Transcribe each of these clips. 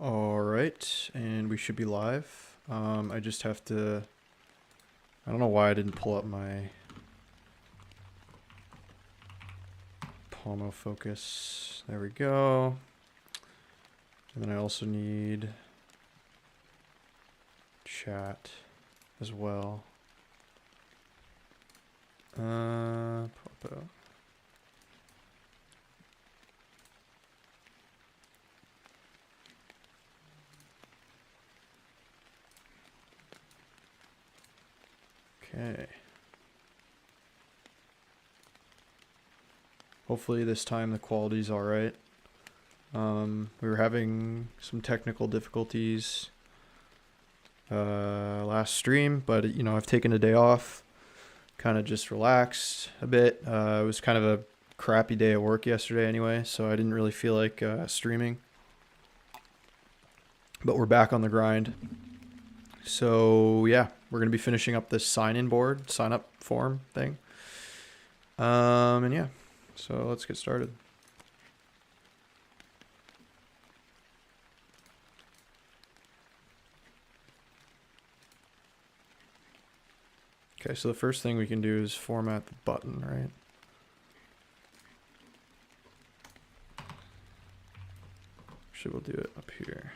All right, and we should be live. I just have to, I don't know why I didn't pull up my Pomo focus. There we go. And then I also need chat as well. Pop out. Okay. Hopefully this time the quality's all right. We were having some technical difficulties last stream, but you know, I've taken a day off, kind of just relaxed a bit. It was kind of a crappy day at work yesterday anyway, so I didn't really feel like streaming. But we're back on the grind. So yeah, we're gonna be finishing up this sign-in board, sign-up form thing. And yeah, so let's get started. Okay, so the first thing we can do is format the button, right? Actually, we'll do it up here.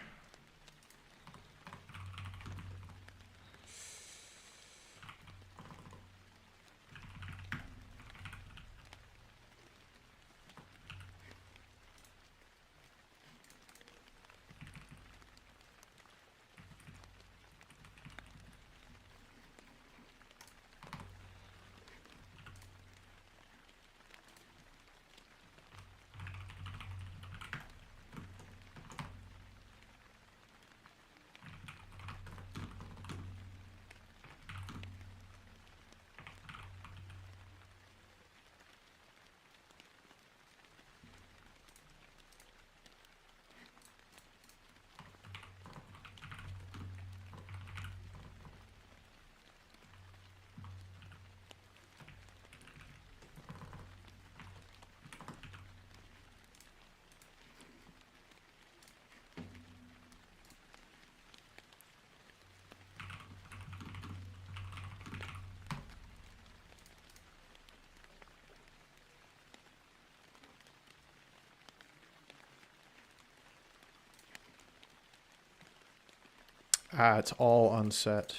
Ah, it's all unset.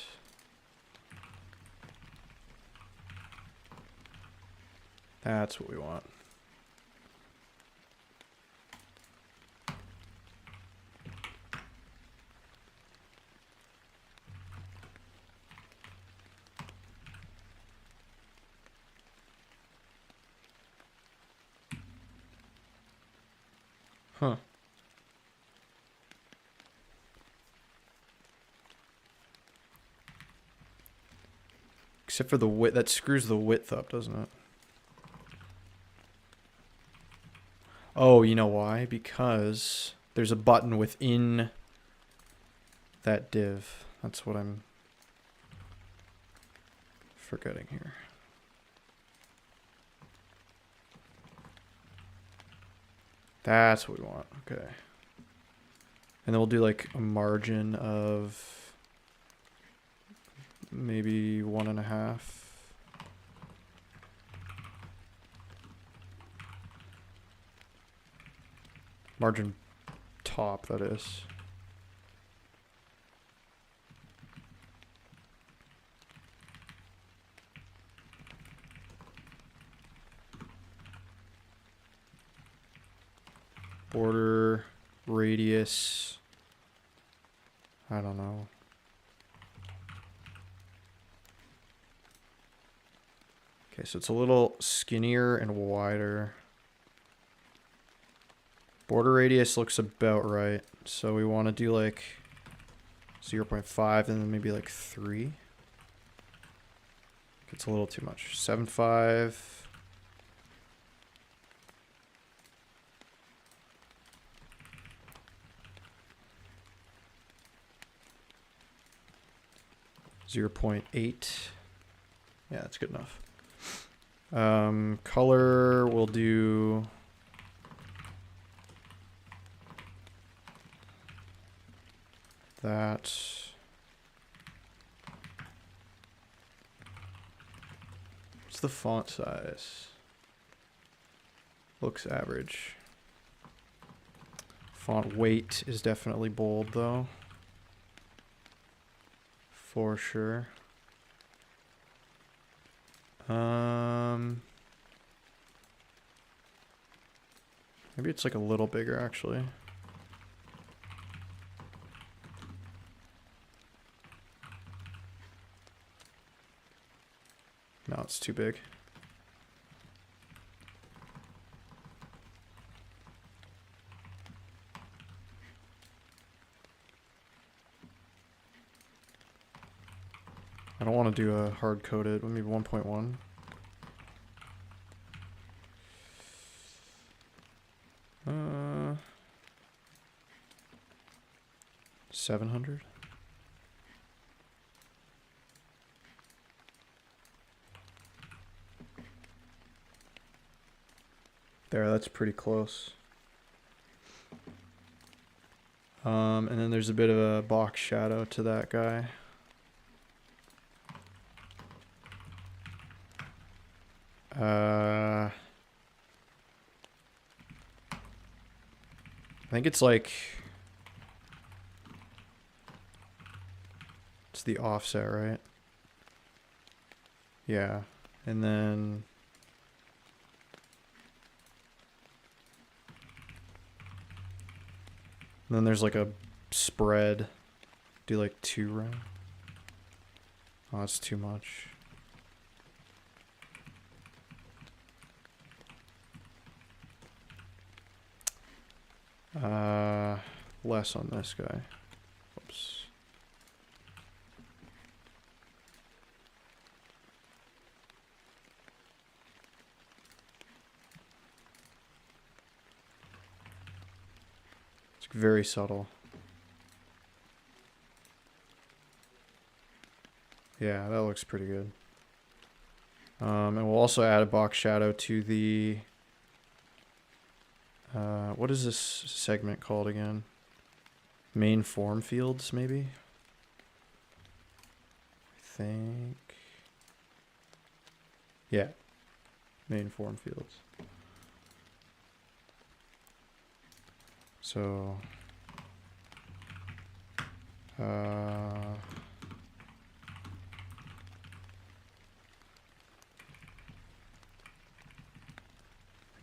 That's what we want. Huh. Except for the width, that screws the width up, doesn't it? Oh, you know why? Because there's a button within that div. That's what I'm forgetting here. That's what we want. Okay. And then we'll do like a margin of maybe 1.5. Margin top, that is. Border radius, I don't know. Okay, so it's a little skinnier and wider. Border radius looks about right. So we want to do like 0.5 and then maybe like 3. It's a little too much. 7.5. .8. Yeah, that's good enough. Color, we'll do that. What's the font size? Looks average. Font weight is definitely bold though. For sure. Maybe it's like a little bigger actually. No, it's too big. I don't want to do a hard-coded, maybe 1.1. Uh, 700. There, that's pretty close. And then there's a bit of a box shadow to that guy. I think it's like, it's the offset, right? Yeah, and then there's like a spread. Do like 2 round. Oh, that's too much. Less on this guy. Whoops. It's very subtle. Yeah, that looks pretty good. And we'll also add a box shadow to the what is this segment called again? Main form fields, maybe? I think. Yeah. Main form fields. So.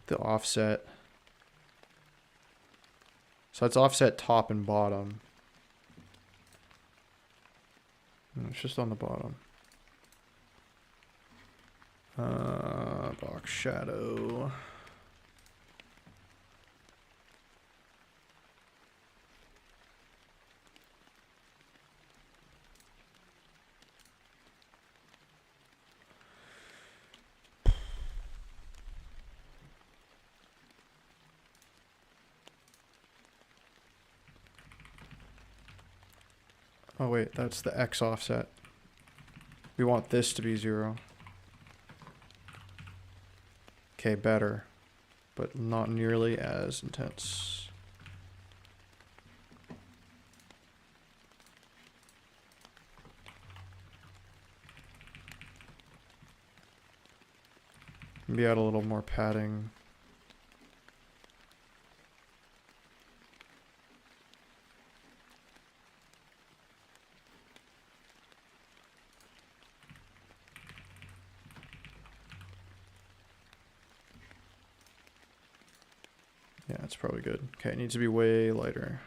The offset. So it's offset top and bottom. It's just on the bottom. Box shadow. Oh wait, that's the X offset. We want this to be 0. Okay, better, but not nearly as intense. Maybe add a little more padding. Yeah, that's probably good. Okay, it needs to be way lighter.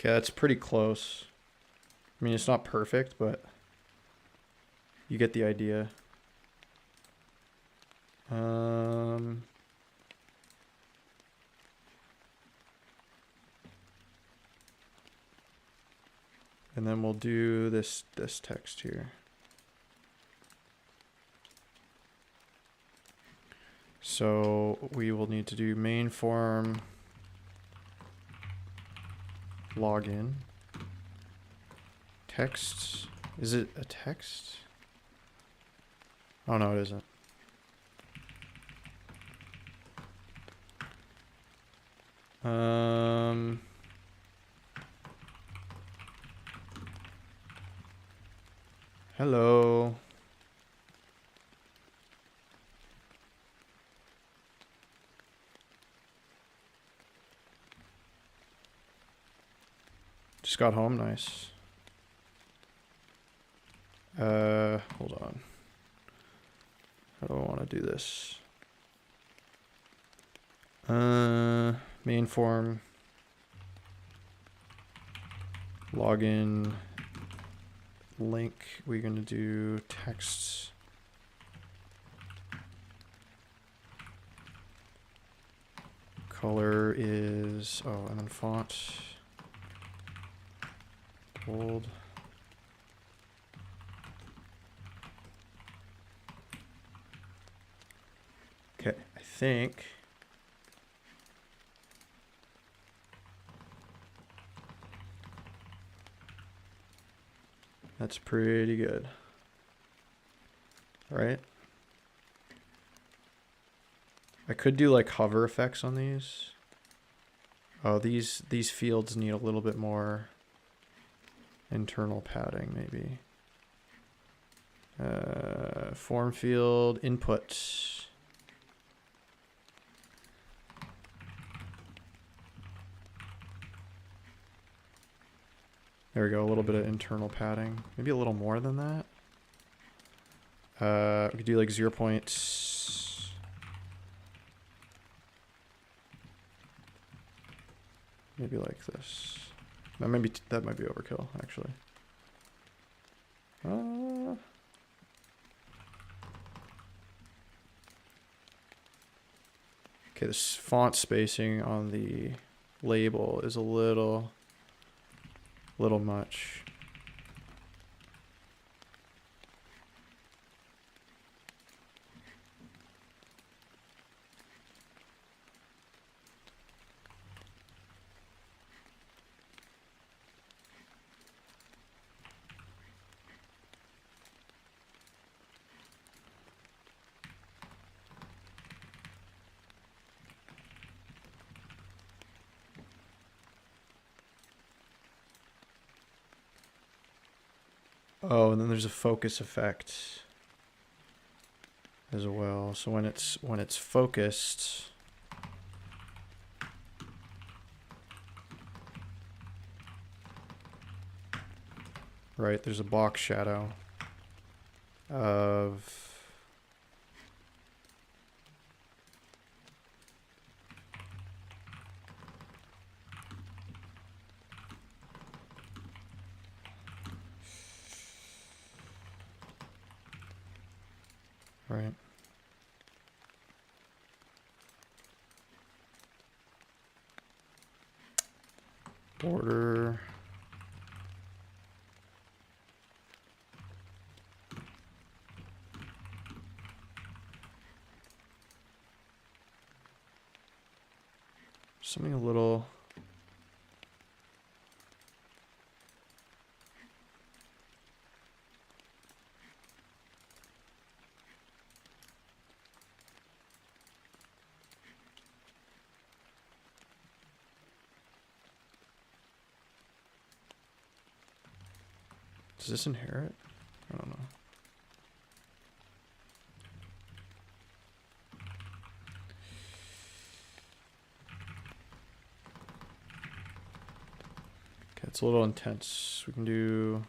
Okay, that's pretty close. I mean, it's not perfect, but you get the idea. And then we'll do this text here. So we will need to do main form login text. Is it a text? Oh no, it isn't. Hello. Just got home, nice. Hold on. How do I want to do this? Main form login link. We're gonna do text. Color is, oh, and then font bold. Okay, I think that's pretty good, right? I could do like hover effects on these. Oh, these fields need a little bit more internal padding, maybe. Form field input. There we go, a little bit of internal padding. Maybe a little more than that. We could do like 0. Maybe like this. That might be overkill, actually. Okay, this font spacing on the label is a little much. Oh, and then there's a focus effect as well. So when it's focused, right, there's a box shadow of right. Border. Something a little. Does this inherit? I don't know. Okay, it's a little intense. We can do.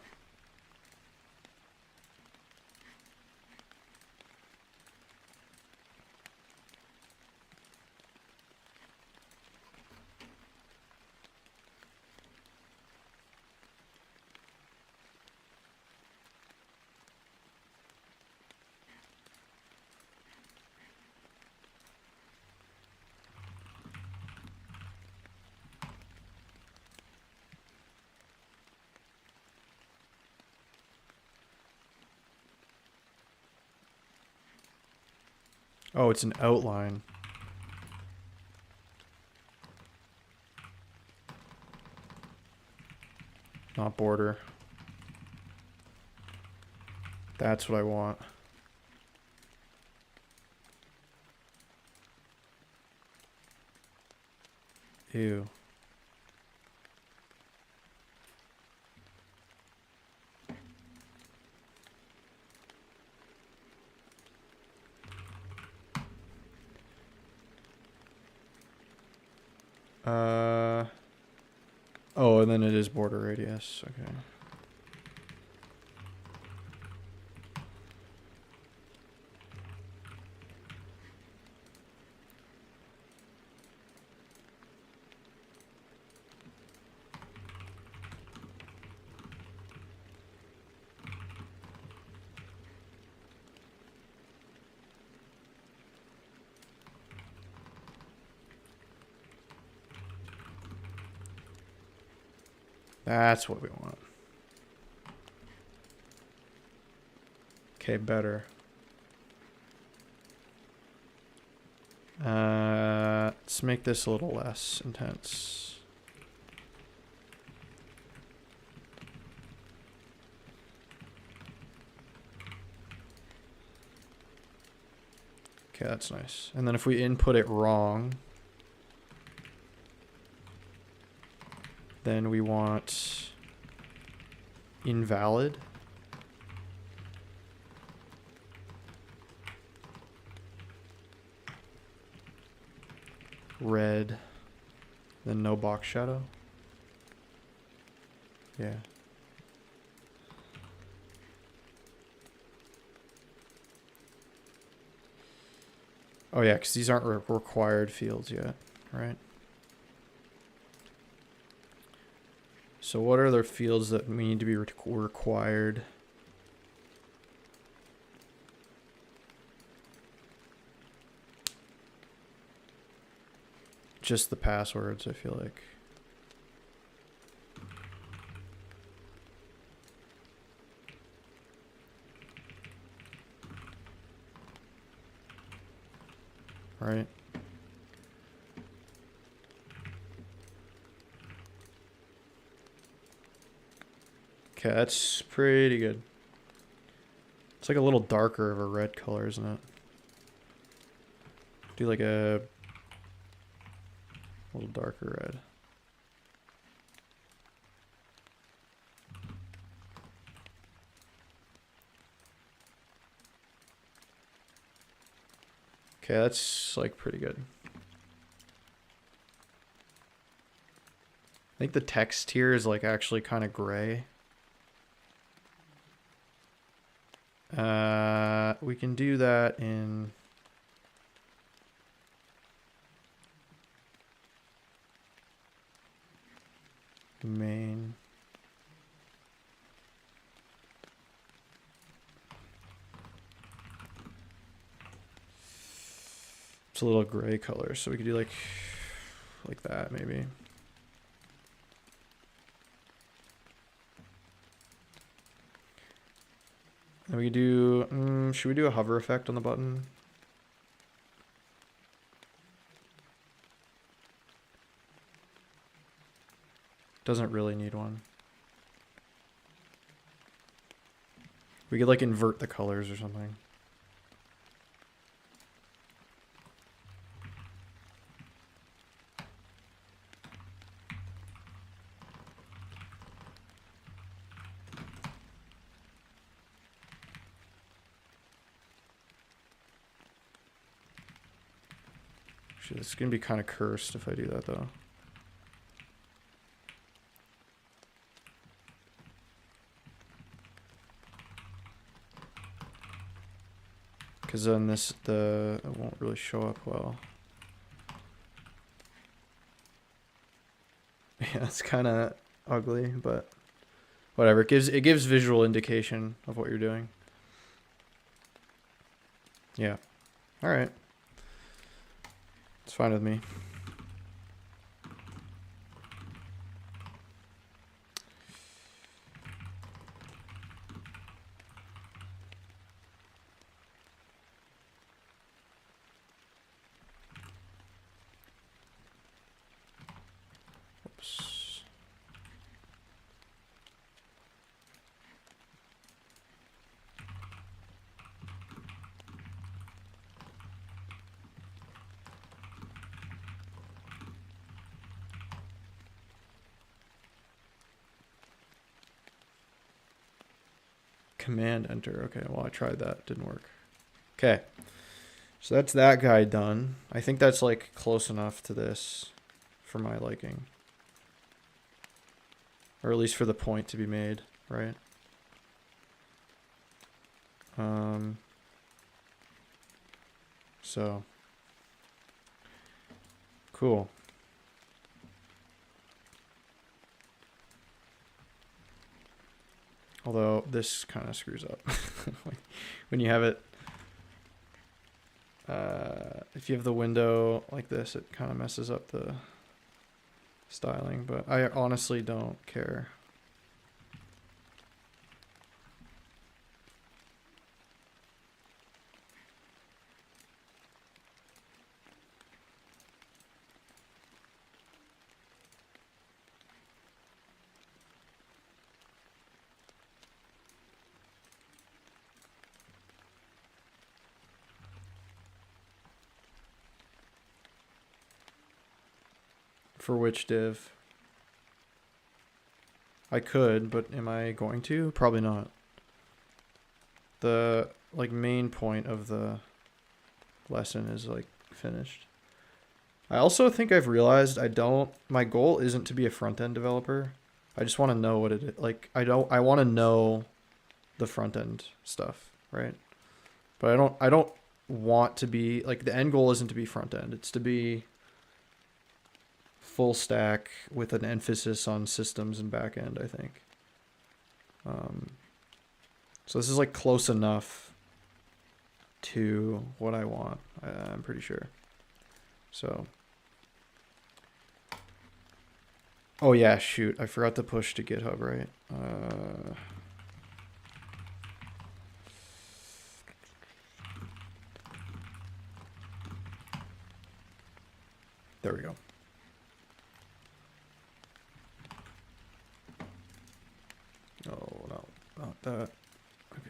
Oh, it's an outline. Not border. That's what I want. Ew. Oh, and then it is border radius. Okay. That's what we want. Okay, better. Let's make this a little less intense. Okay, that's nice. And then if we input it wrong, then we want invalid. Red, then no box shadow. Yeah. Oh yeah, because these aren't required fields yet, right? So what are the fields that we need to be required? Just the passwords, I feel like. Right? Okay, that's pretty good. It's like a little darker of a red color, isn't it? Do like a little darker red. Okay, that's like pretty good. I think the text here is like actually kind of gray. We can do that in main. It's a little gray color, so we could do like that maybe. And we do, should we do a hover effect on the button? Doesn't really need one. We could like invert the colors or something. Shit, it's gonna be kind of cursed if I do that though. Because then it won't really show up well. Yeah, it's kind of ugly, but whatever. It gives visual indication of what you're doing. Yeah. All right. It's fine with me. Command enter. Okay, well, I tried that. Didn't work. Okay. So that's that guy done. I think that's like close enough to this for my liking. Or at least for the point to be made, right? So cool. Although this kind of screws up when you have it. If you have the window like this, it kind of messes up the styling, but I honestly don't care. For which div? I could, but am I going to? Probably not. The like main point of the lesson is like finished. I also think I've realized my goal isn't to be a front-end developer. I just want to know what it is. Like I want to know the front-end stuff, right? But I don't want to be like the end goal isn't to be front-end. It's to be full stack with an emphasis on systems and back end, I think. So this is like close enough to what I want, I'm pretty sure. So, oh yeah, shoot, I forgot to push to GitHub, right? There we go. No, not that. Okay.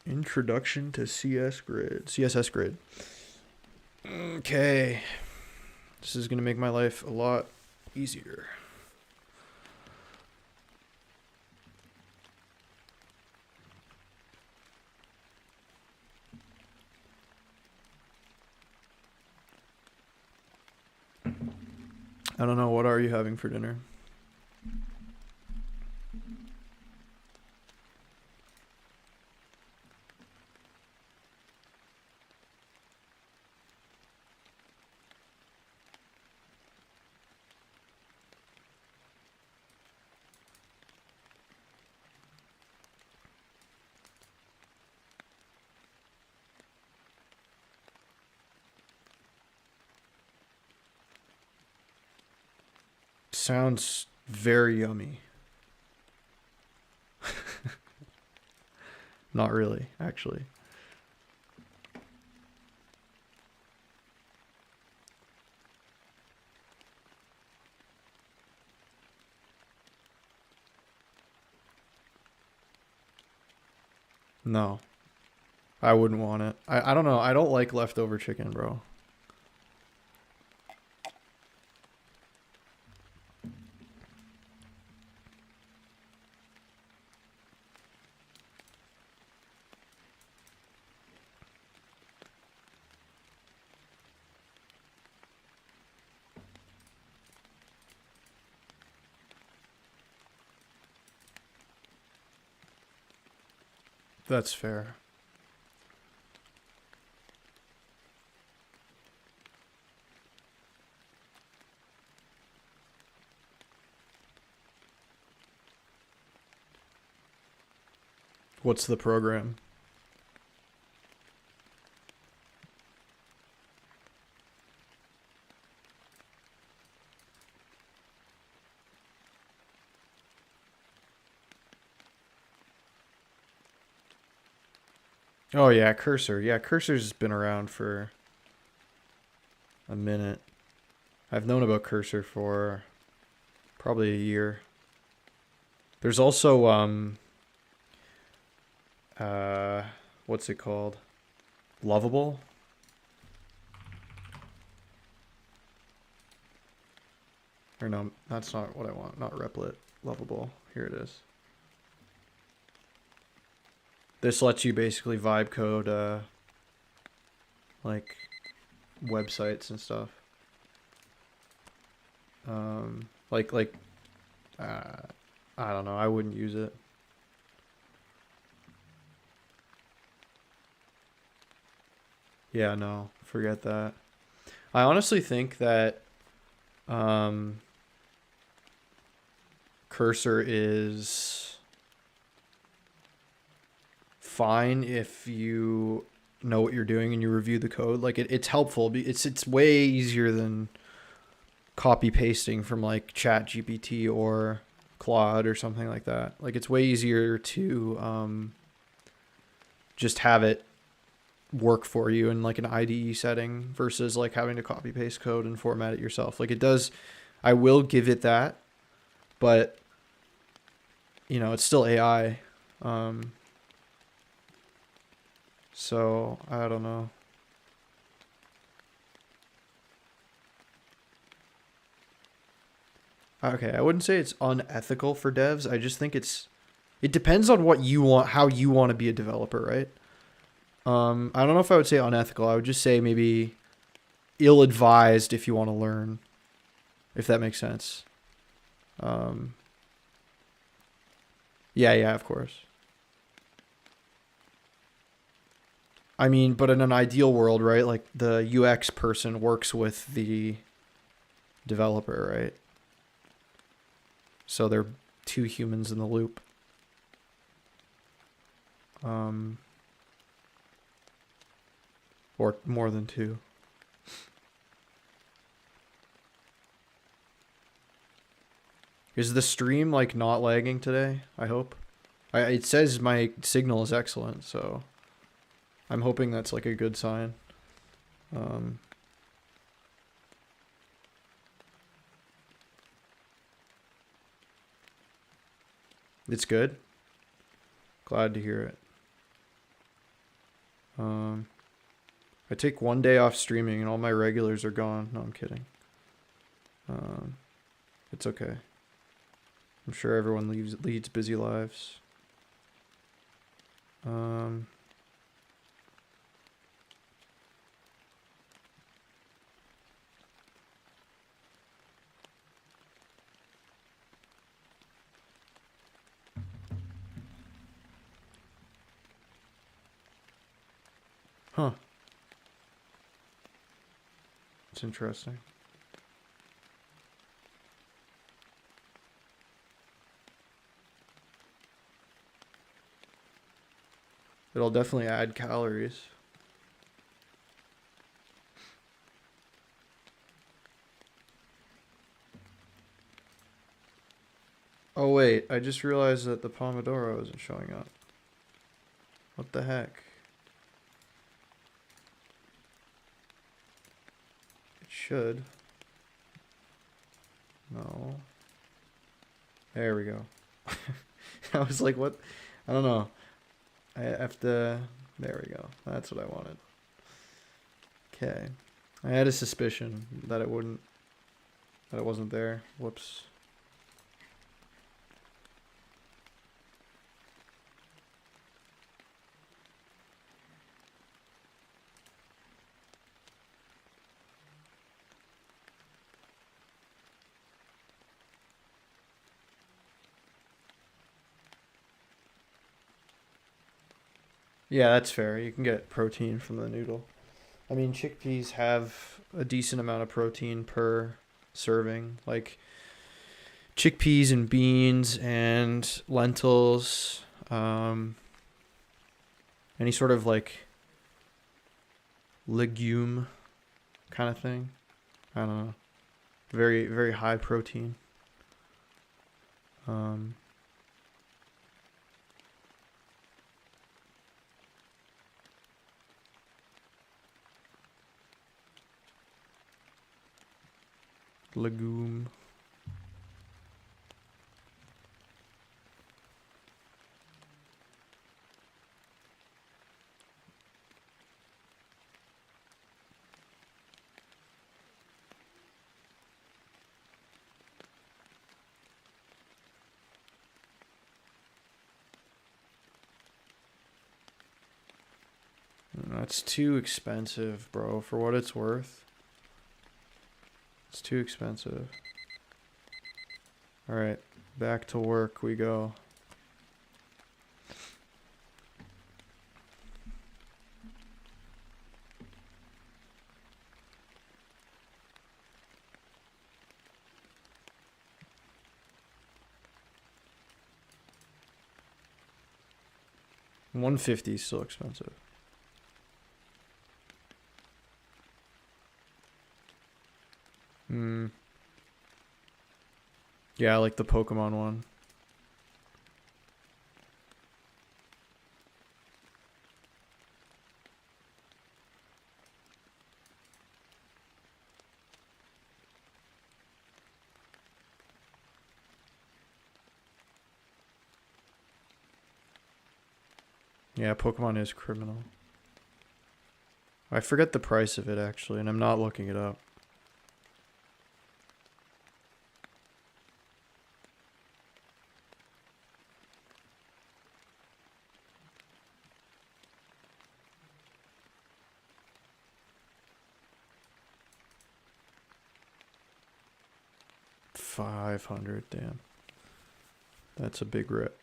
Introduction to CSS Grid. Okay. This is going to make my life a lot easier. I don't know, what are you having for dinner? Sounds very yummy. Not really, actually. No. I wouldn't want it. I don't know. I don't like leftover chicken, bro. That's fair. What's the program? Oh yeah, Cursor. Yeah, Cursor's been around for a minute. I've known about Cursor for probably a year. There's also what's it called? Lovable. Or no, that's not what I want. Not Replit. Lovable. Here it is. This lets you basically vibe code like websites and stuff. Like I don't know. I wouldn't use it. Yeah, no, forget that. I honestly think that Cursor is fine if you know what you're doing and you review the code. Like it's helpful. It's way easier than copy pasting from like ChatGPT or Claude or something like that. Like it's way easier to just have it work for you in like an IDE setting versus like having to copy paste code and format it yourself. Like it does, I will give it that, but you know, it's still AI. So I don't know. Okay, I wouldn't say it's unethical for devs. I just think it depends on what you want, how you want to be a developer, right? I don't know if I would say unethical. I would just say maybe ill-advised if you want to learn, if that makes sense. Yeah, of course. I mean, but in an ideal world, right? Like the UX person works with the developer, right? So they're two humans in the loop. Or more than two. Is the stream like not lagging today? I hope. It says my signal is excellent, so I'm hoping that's like a good sign. It's good. Glad to hear it. I take one day off streaming and all my regulars are gone. No, I'm kidding. It's okay. I'm sure everyone leads busy lives. Huh. It's interesting. It'll definitely add calories. Oh wait, I just realized that the Pomodoro isn't showing up. What the heck? It should. No. There we go. I was like, what? I don't know. I have to... There we go. That's what I wanted. Okay. I had a suspicion that it wouldn't... That it wasn't there. Whoops. Yeah, that's fair. You can get protein from the noodle. I mean, chickpeas have a decent amount of protein per serving. Like chickpeas and beans and lentils, any sort of like legume kind of thing. I don't know. Very, very high protein. Legume. It's too expensive, bro, for what it's worth. It's too expensive. Alright, back to work we go. $150 is still expensive. Yeah, I like the Pokemon one. Yeah, Pokemon is criminal. I forget the price of it actually, and I'm not looking it up. $500, damn. That's a big rip.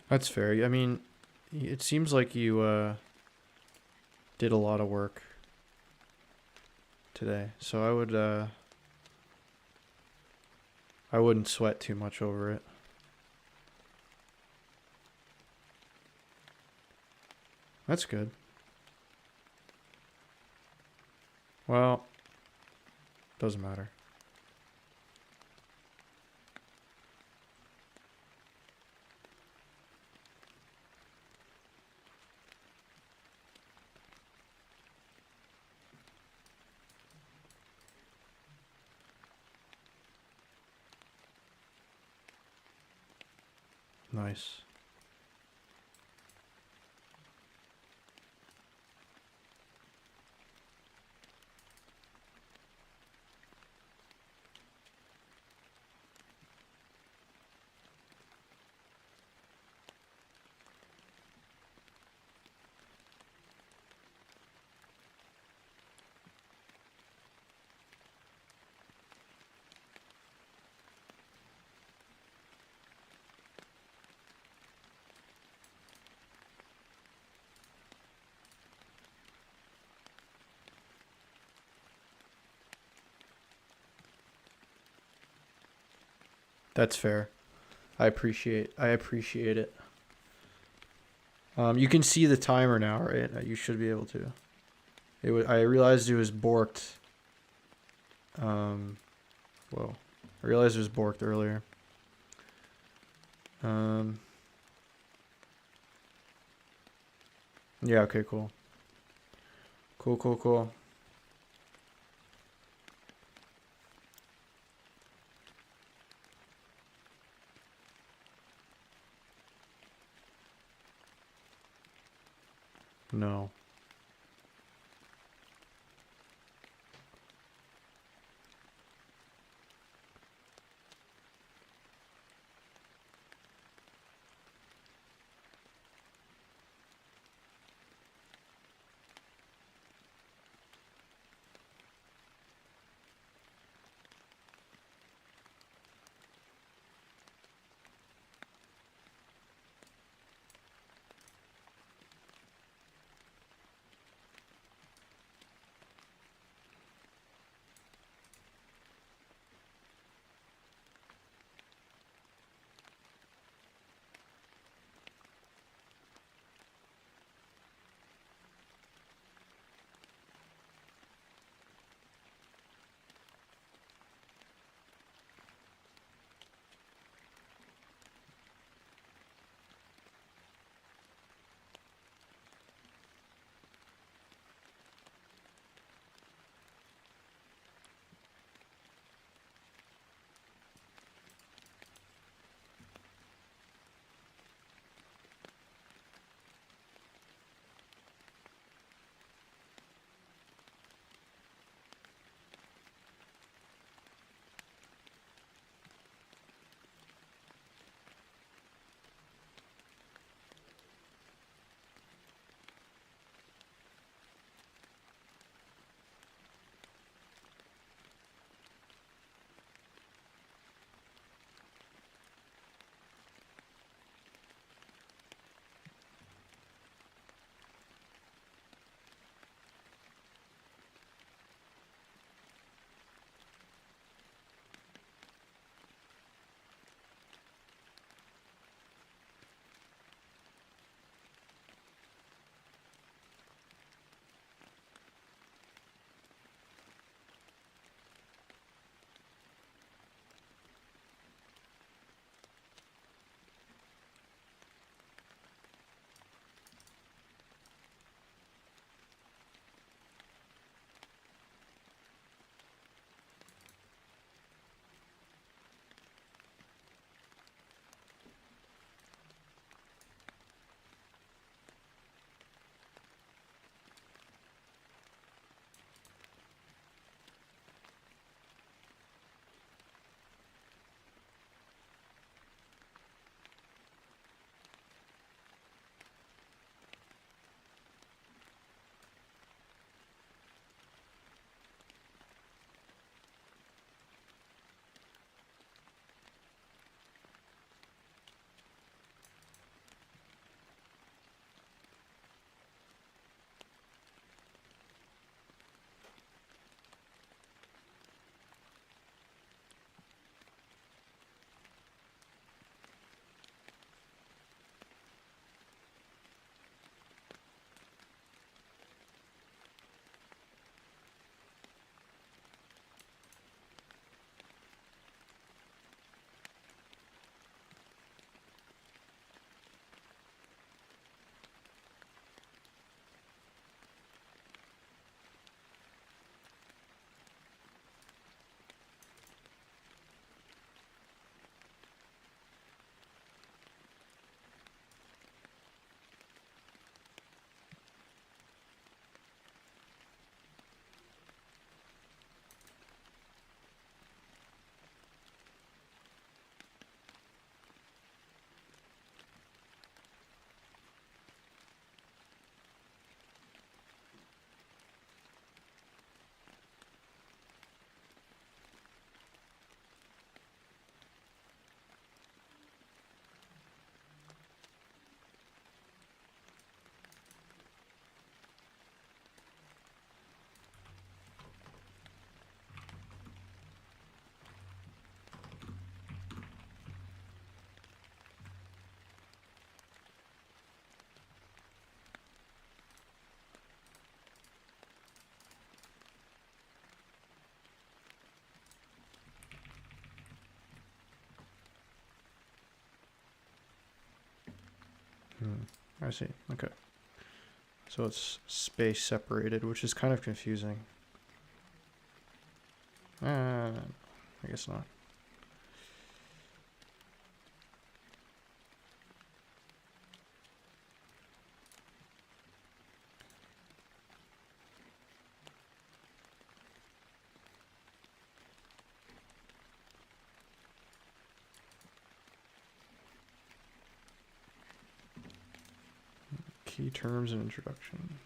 That's fair. I mean, it seems like you did a lot of work today, so I wouldn't sweat too much over it. That's good. Well, doesn't matter. Nice. That's fair. I appreciate it. You can see the timer now, right? You should be able to. I realized it was borked. Whoa. I realized it was borked earlier. Yeah, okay, cool. Cool. No. I see. Okay. So it's space separated, which is kind of confusing. I guess not. Key terms and introduction.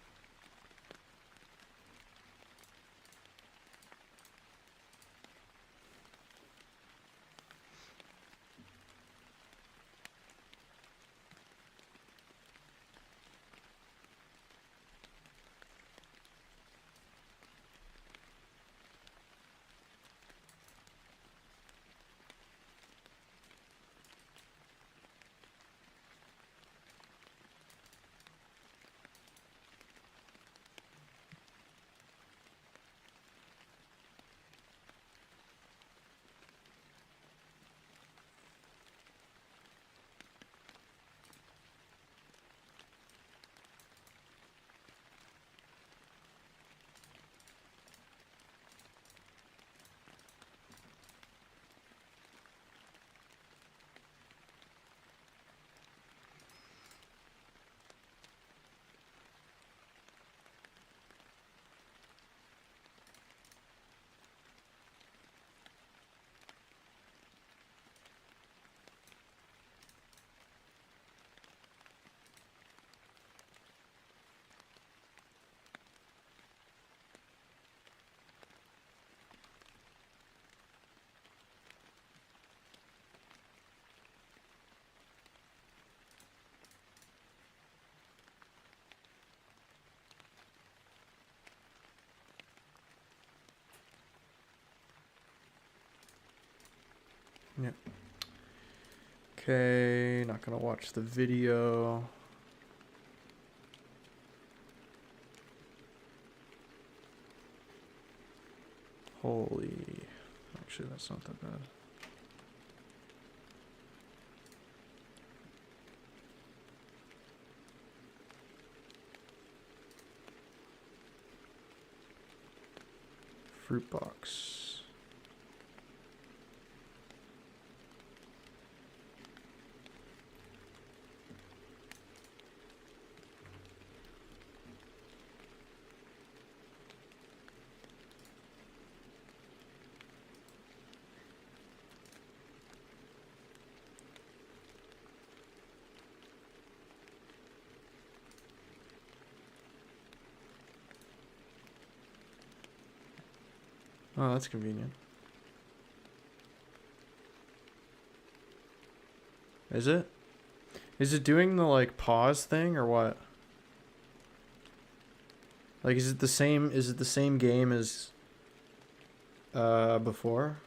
Yep. Okay, not gonna watch the video. Holy, actually that's not that bad. Fruit box. Oh, that's convenient. Is it? Is it doing the like pause thing or what? Like is it the same game as before?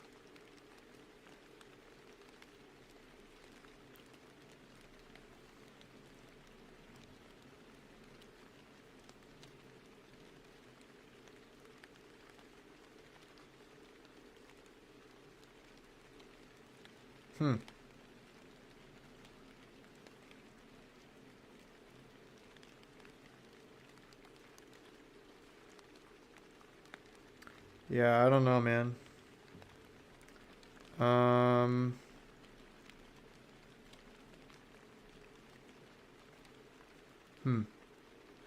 Hmm. Yeah, I don't know, man. Hmm.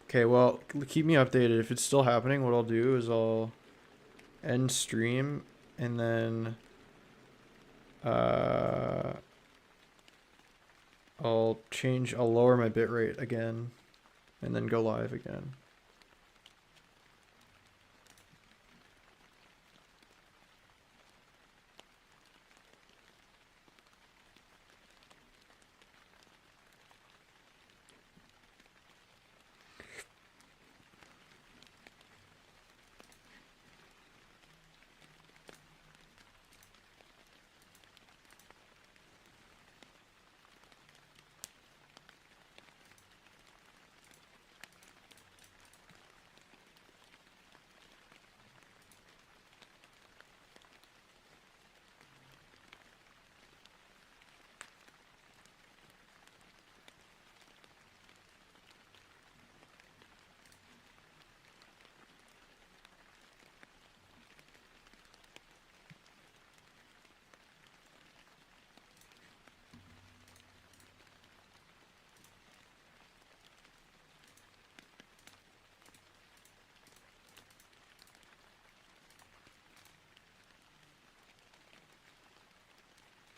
Okay, well, keep me updated. If it's still happening, what I'll do is I'll end stream and then uh I'll lower my bitrate again and then go live again.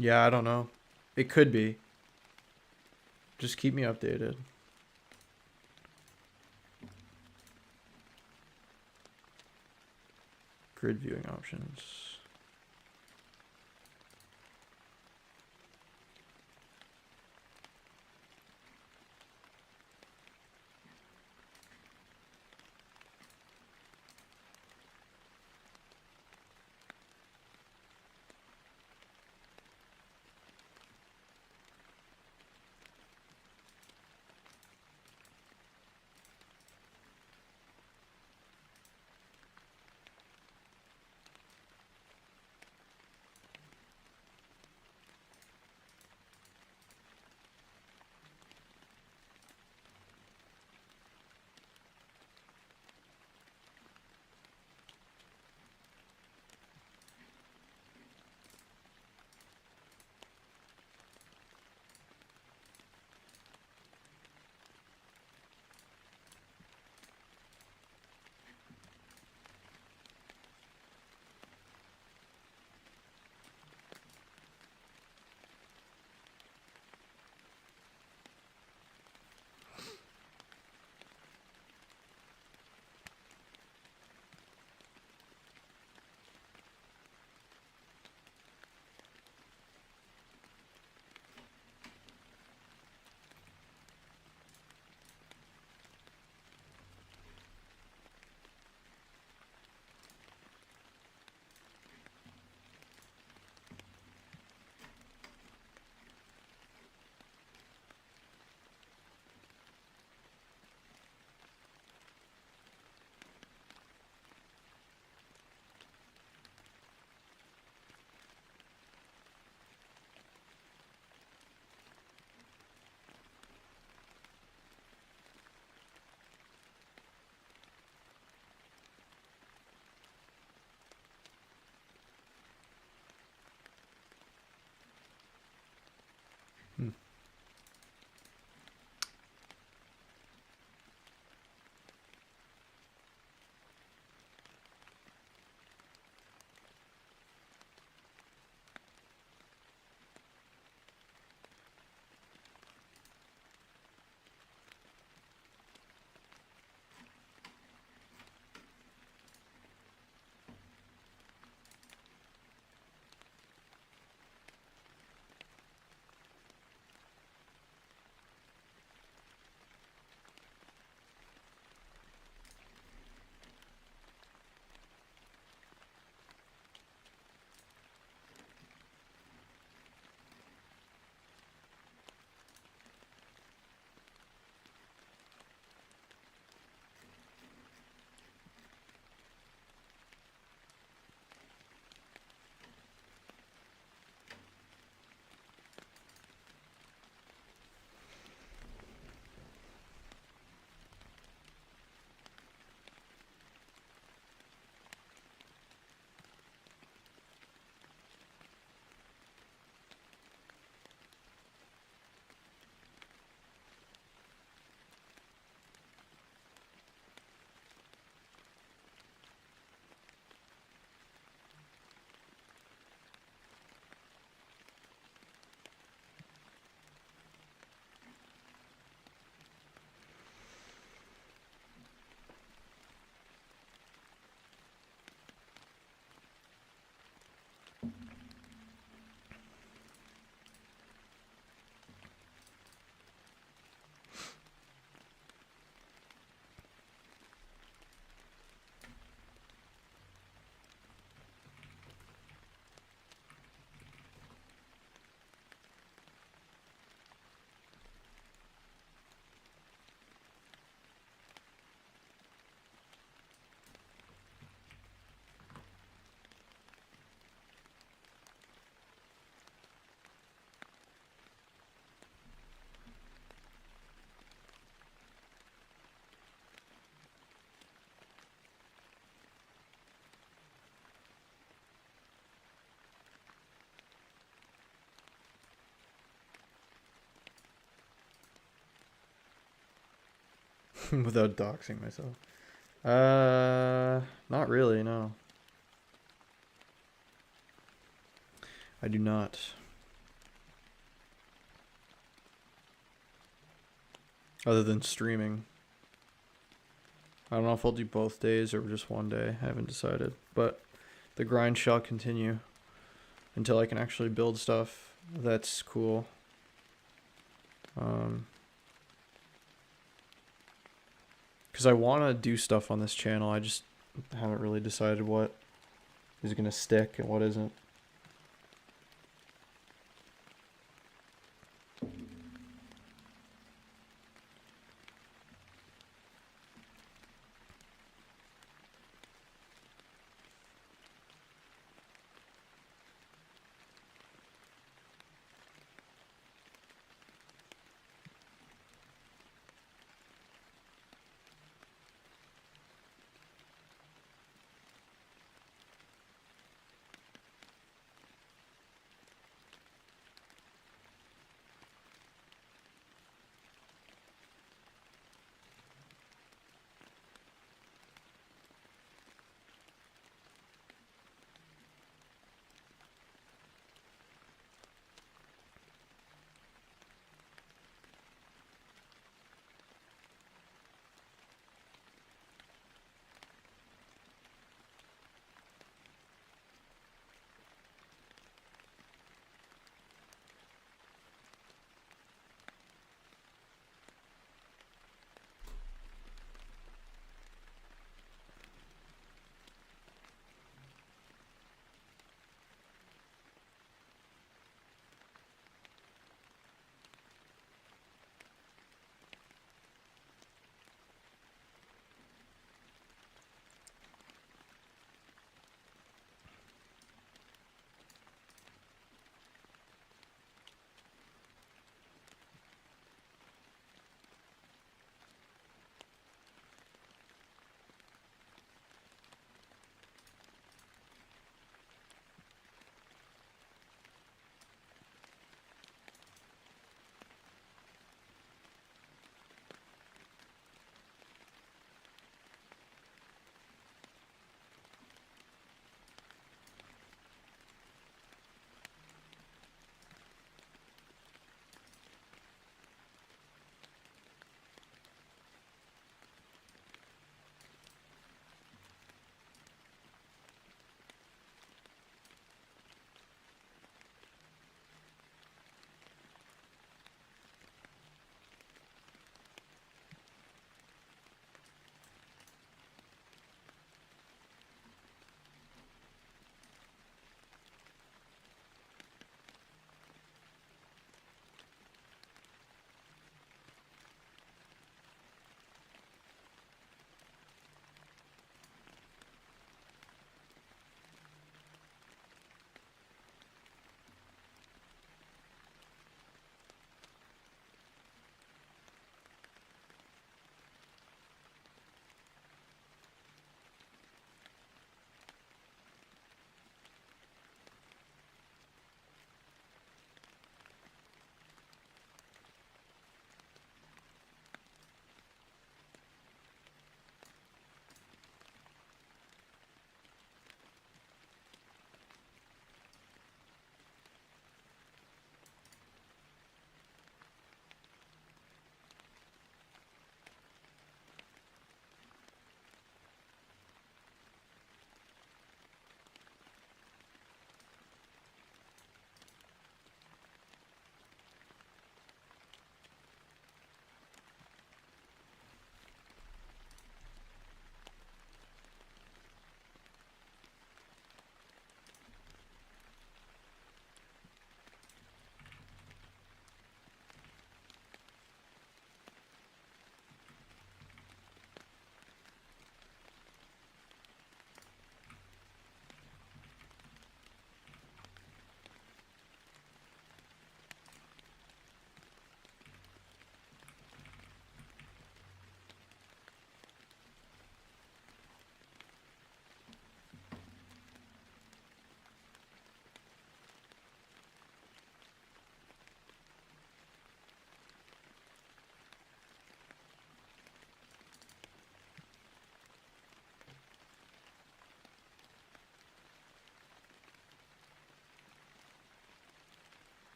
Yeah, I don't know. It could be. Just keep me updated. Grid viewing options. Hmm. Without doxing myself. Not really, no. I do not. other than streaming. I don't know if I'll do both days or just one day. I haven't decided. But the grind shall continue until I can actually build stuff that's cool. Because I want to do stuff on this channel. I just haven't really decided what is going to stick and what isn't.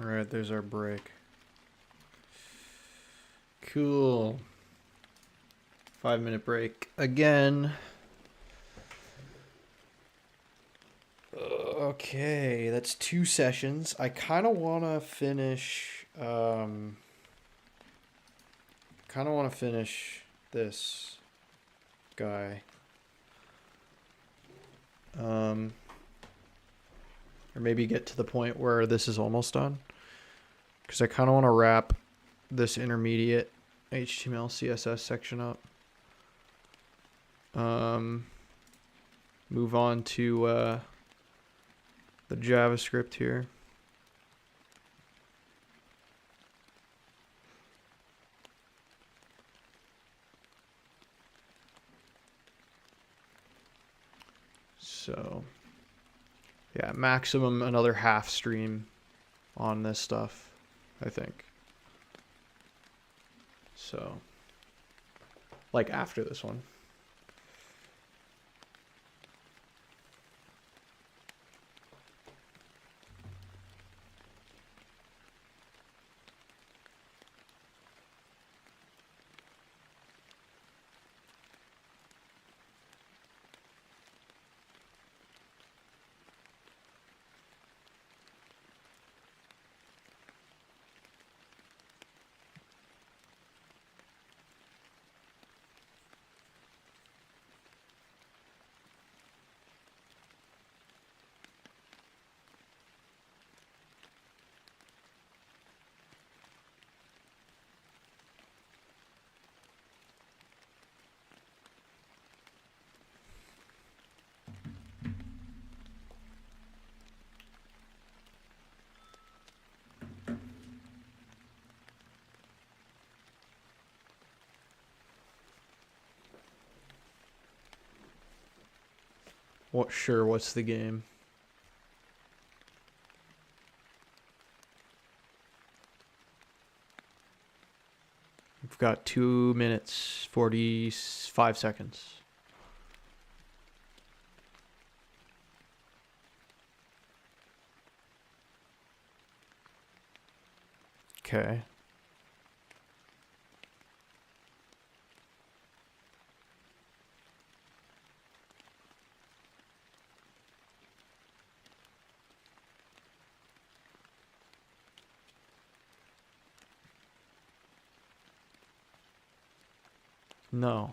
All right, there's our break. Cool. 5-minute break again. Okay, that's 2 sessions. I kind of want to finish this guy. Or maybe get to the point where this is almost done. Because I kind of want to wrap this intermediate HTML, CSS section up. Move on to the JavaScript here. So, yeah, maximum another half stream on this stuff, I think. So, like after this one. What's the game? We've got 2 minutes, 45 seconds. Okay. No.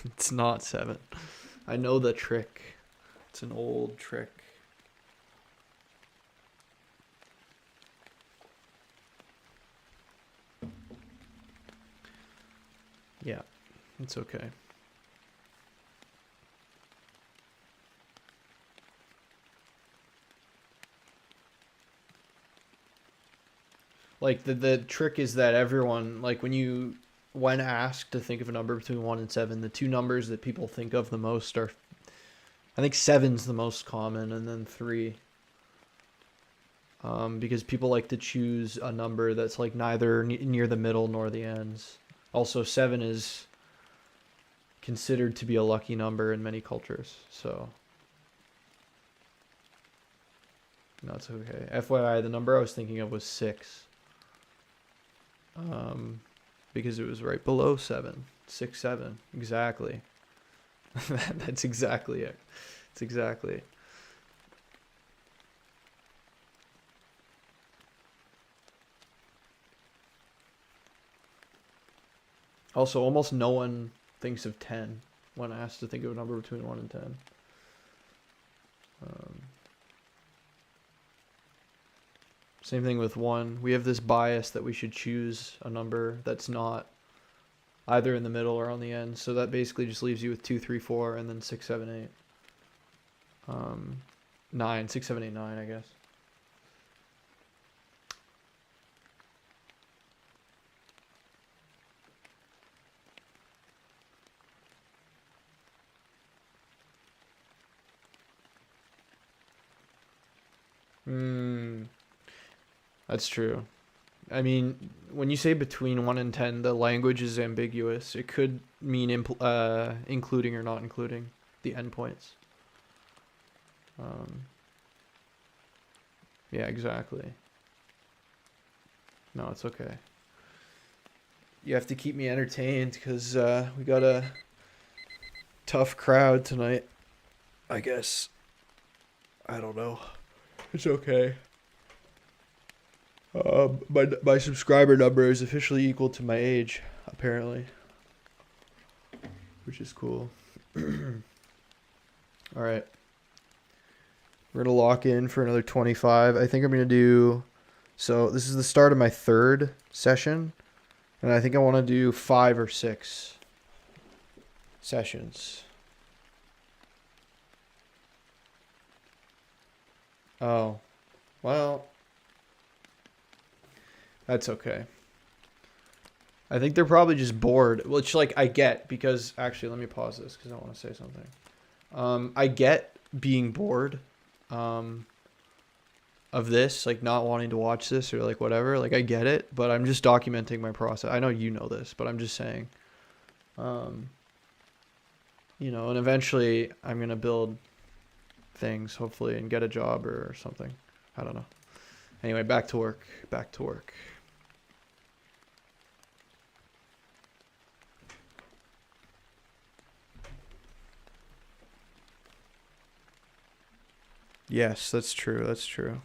It's not 7. I know the trick. It's an old trick. Yeah, it's okay. Like the trick is that everyone, like when asked to think of a number between 1 and 7, the two numbers that people think of the most are, I think 7's the most common, and then 3. Because people like to choose a number that's like neither near the middle nor the ends. Also, 7 is considered to be a lucky number in many cultures, so no, it's okay. FYI, the number I was thinking of was 6. Because it was right below 7. 6, 7. Exactly. That's exactly it. It's exactly it. Also, almost no one thinks of 10 when asked to think of a number between 1 and 10. Same thing with 1. We have this bias that we should choose a number that's not either in the middle or on the end. So that basically just leaves you with 2, 3, 4, and then 6, 7, 8. 9, 6, 7, 8, 9, I guess. That's true. I mean, when you say between 1 and 10, the language is ambiguous. It could mean including or not including the endpoints. Yeah, exactly. No, it's okay. You have to keep me entertained because we got a tough crowd tonight. I guess. I don't know. It's okay. My subscriber number is officially equal to my age, apparently, which is cool. All right, we're gonna lock in for another 25. I think I'm gonna do. So this is the start of my third session, and I think I want to do 5 or 6 sessions. Oh, well. That's okay. I think they're probably just bored, which like I get because actually let me pause this because I want to say something. I get being bored of this, like not wanting to watch this or like whatever. Like I get it, but I'm just documenting my process. I know you know this, but I'm just saying. You know, and eventually I'm gonna build things hopefully and get a job or something. I don't know. Anyway, back to work. Back to work. Yes, that's true. That's true.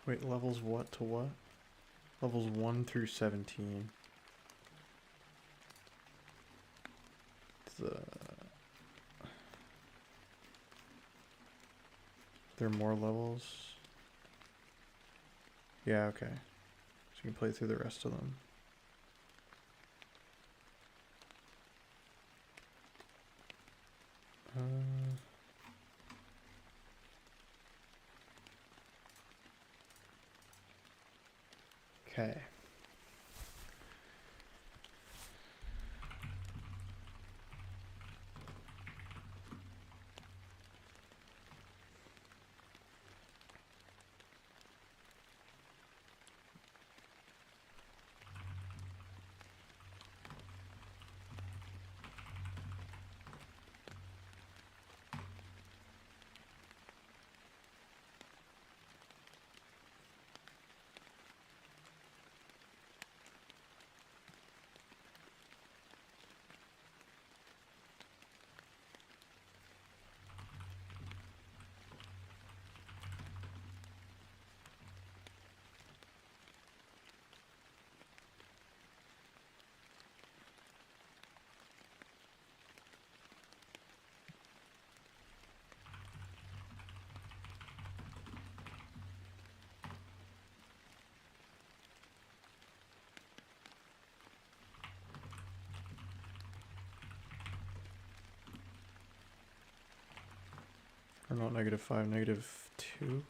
Wait, levels what to what? Levels 1 through 17. There are more levels? Yeah, okay. So you can play through the rest of them. Okay. Or not -5, -2?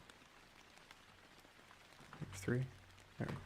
-3? There we go.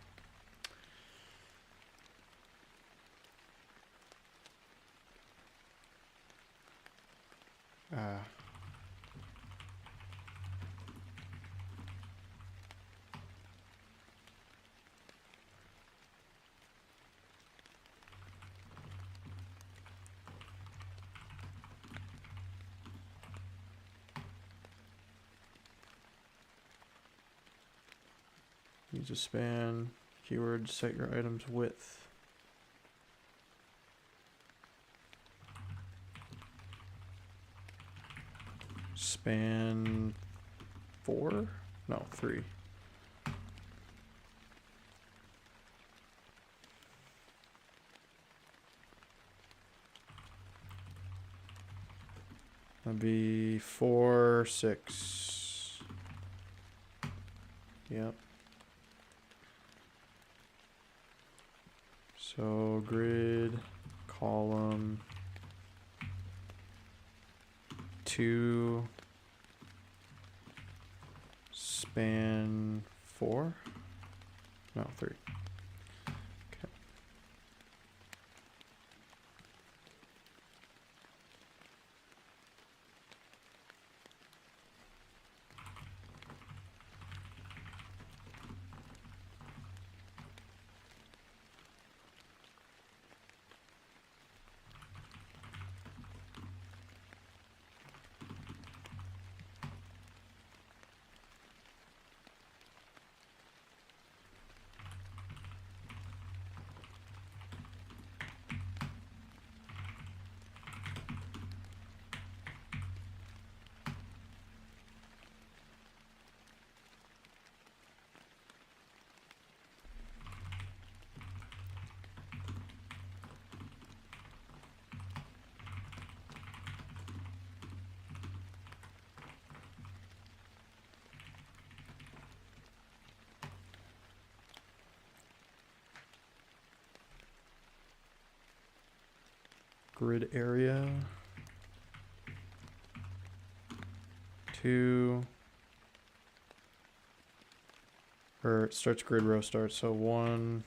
Use a span. Keyword, set your item's width. Span 4? No, 3. That'd be 4, 6. Yep. So grid, column, 2, span 4? No, 3. Okay. Grid area, 2, or it starts grid row starts, so 1,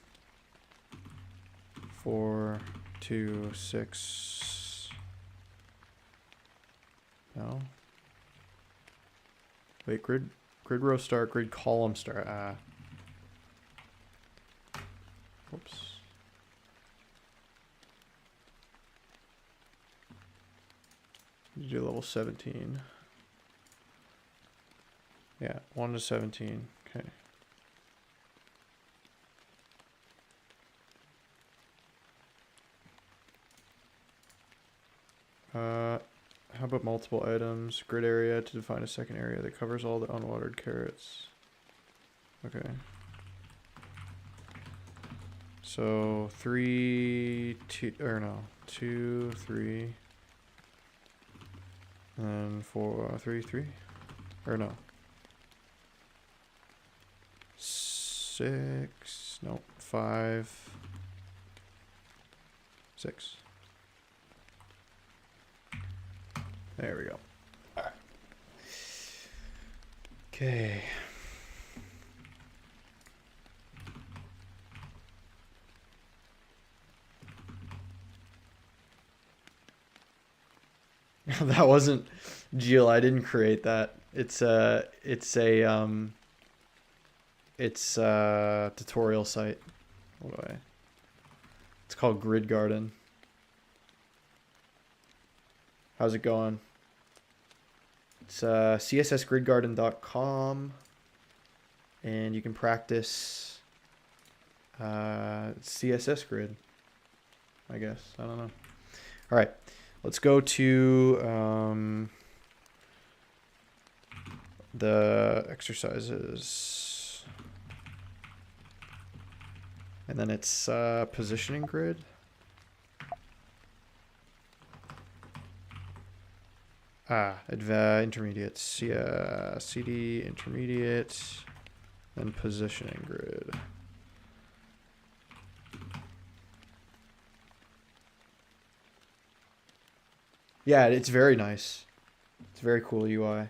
4, 2, 6. No. Wait, grid row start, grid column start. Oops. You do level 17. Yeah, 1 to 17. Okay. How about multiple items? Grid area to define a second area that covers all the unwatered carrots. Okay. So 3, 2, or no, 2, 3, and 4, 3, 3, or no. 6, no, 5, 6. There we go. All right. Okay. That wasn't Geo. I didn't create that. It's a tutorial site. What do I? It's called Grid Garden. How's it going? It's cssgridgarden.com, and you can practice CSS grid, I guess. I don't know. All right, let's go to the exercises, and then it's positioning grid. Intermediate, CD intermediate, then positioning grid. Yeah, it's very nice. It's a very cool UI.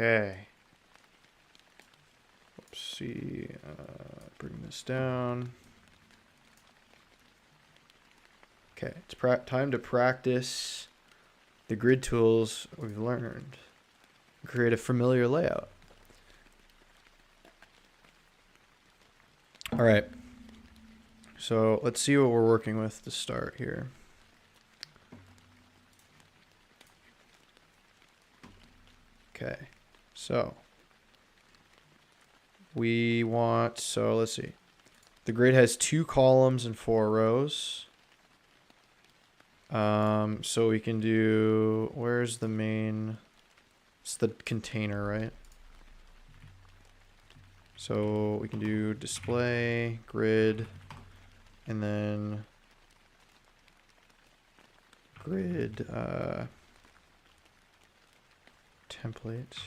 Okay. Let's see. Bring this down. Okay, it's time to practice the grid tools we've learned. Create a familiar layout. All right. So let's see what we're working with to start here. Okay. So we want, so let's see. The grid has 2 columns and 4 rows. So we can do, where's the main, it's the container, right? So we can do display, grid, and then grid template.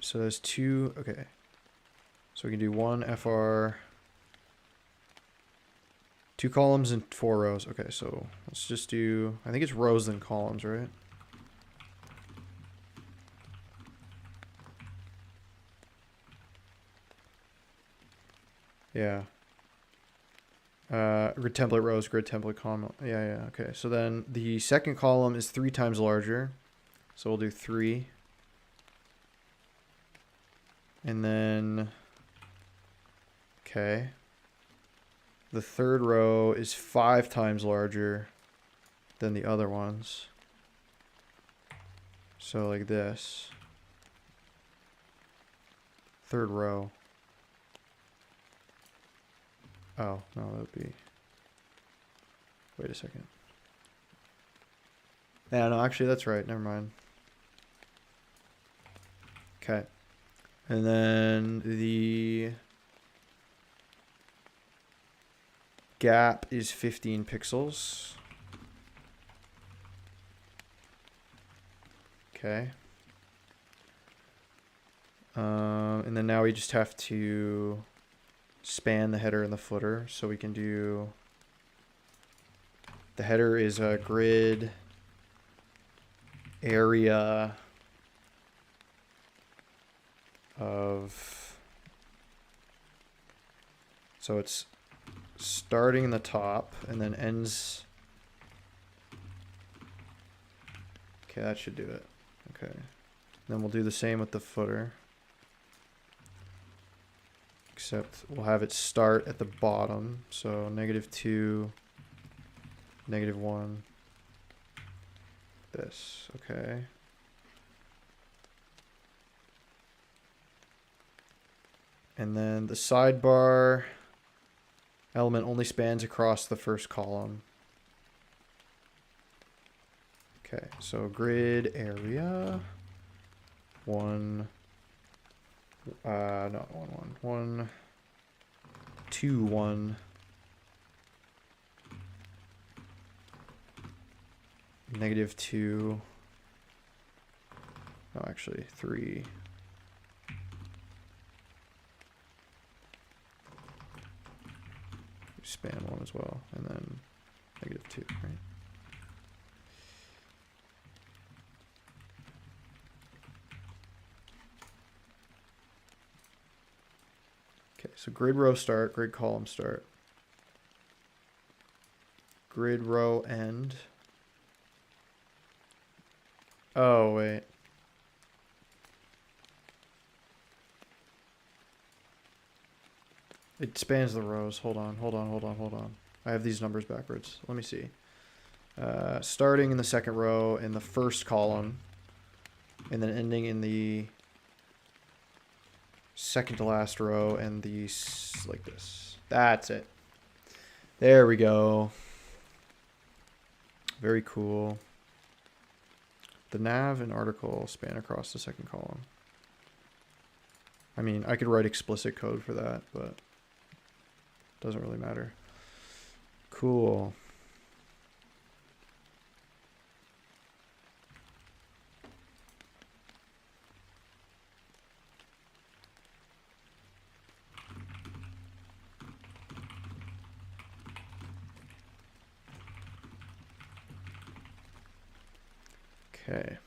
So there's 2, okay. So we can do 1 FR, 2 columns and 4 rows. Okay, so let's just do, I think it's rows then columns, right? Yeah. Grid template rows, grid template column. Yeah, okay. So then the second column is 3 times larger. So we'll do 3. And then, okay. The third row is 5 times larger than the other ones. So like this. Third row. Oh, no, that would be, wait a second. Yeah, no, actually that's right. Never mind. Okay. And then the gap is 15 pixels. Okay. And then now we just have to span the header and the footer. So we can do, the header is a grid area of, so it's starting in the top and then ends. Okay, that should do it. Okay. Then we'll do the same with the footer. Except we'll have it start at the bottom. So -2, -1. This, okay. And then the sidebar element only spans across the first column. Okay, so grid area. One, not 1, 2, 1. -2. No, actually 3. Span 1 as well, and then -2, right? Okay, so grid row start, grid column start, grid row end. Oh, wait. It spans the rows. Hold on. I have these numbers backwards. Let me see. Starting in the second row in the first column, and then ending in the second to last row, and like this. That's it. There we go. Very cool. The nav and article span across the second column. I mean, I could write explicit code for that, but it doesn't really matter. Cool. Okay.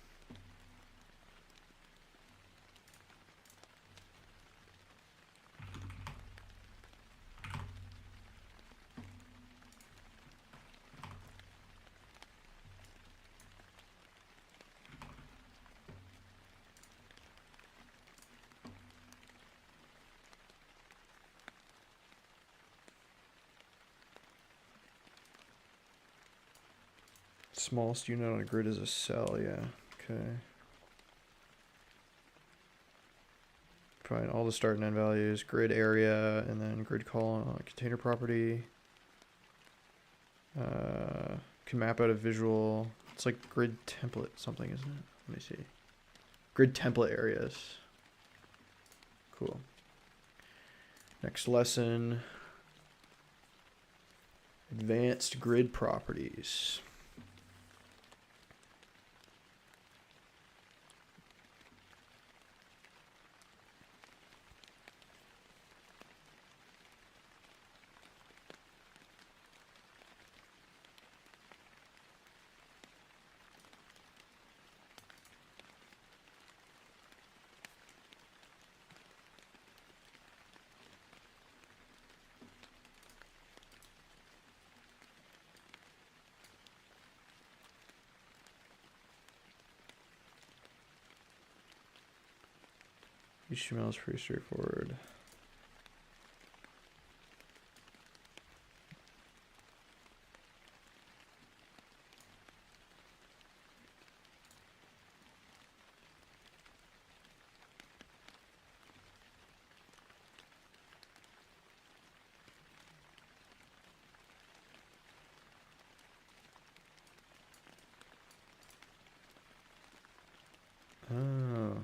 Smallest unit on a grid is a cell, yeah. Okay. Find all the start and end values, grid area, and then grid column, container property. Can map out a visual. It's like grid template something, isn't it? Let me see. Grid template areas. Cool. Next lesson. Advanced grid properties. HTML is pretty straightforward. Oh.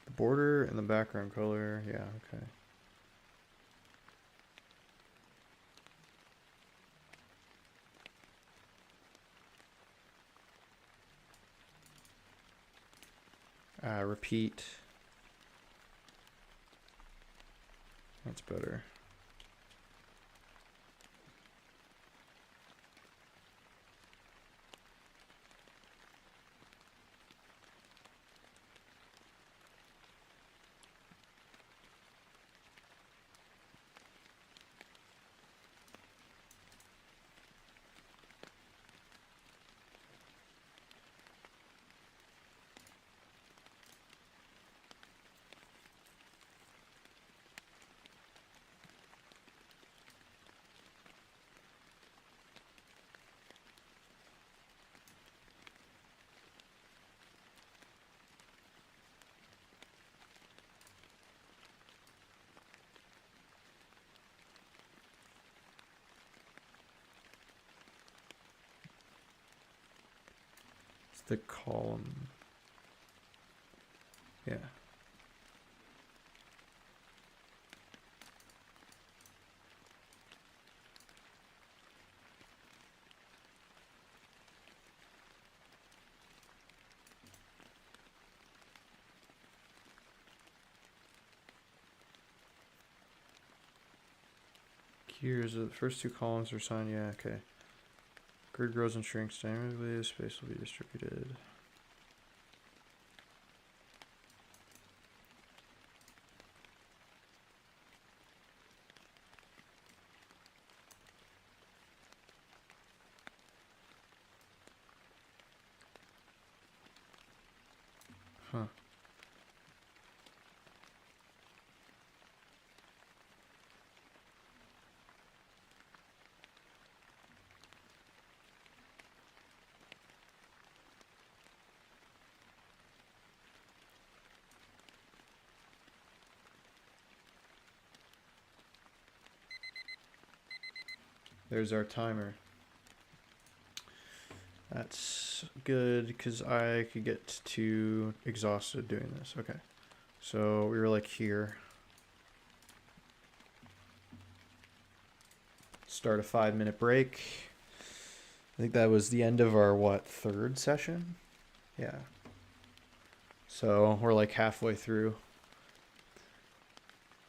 The border and the background color, yeah, okay. Repeat. That's better. the column. Yeah. Here's the first two columns are assigned. Yeah, okay. Grid grows and shrinks dynamically. The space will be distributed. Huh. There's our timer. That's good because I could get too exhausted doing this. Okay. So we were like here. Start a 5-minute break. I think that was the end of our, what, third session? Yeah. So we're like halfway through.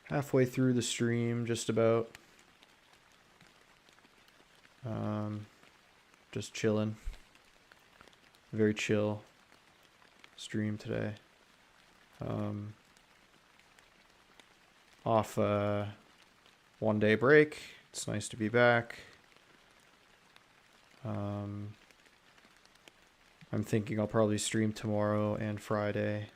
Halfway through the stream, just about. Just chilling. Very chill stream today. Off a 1-day break. It's nice to be back. I'm thinking I'll probably stream tomorrow and Friday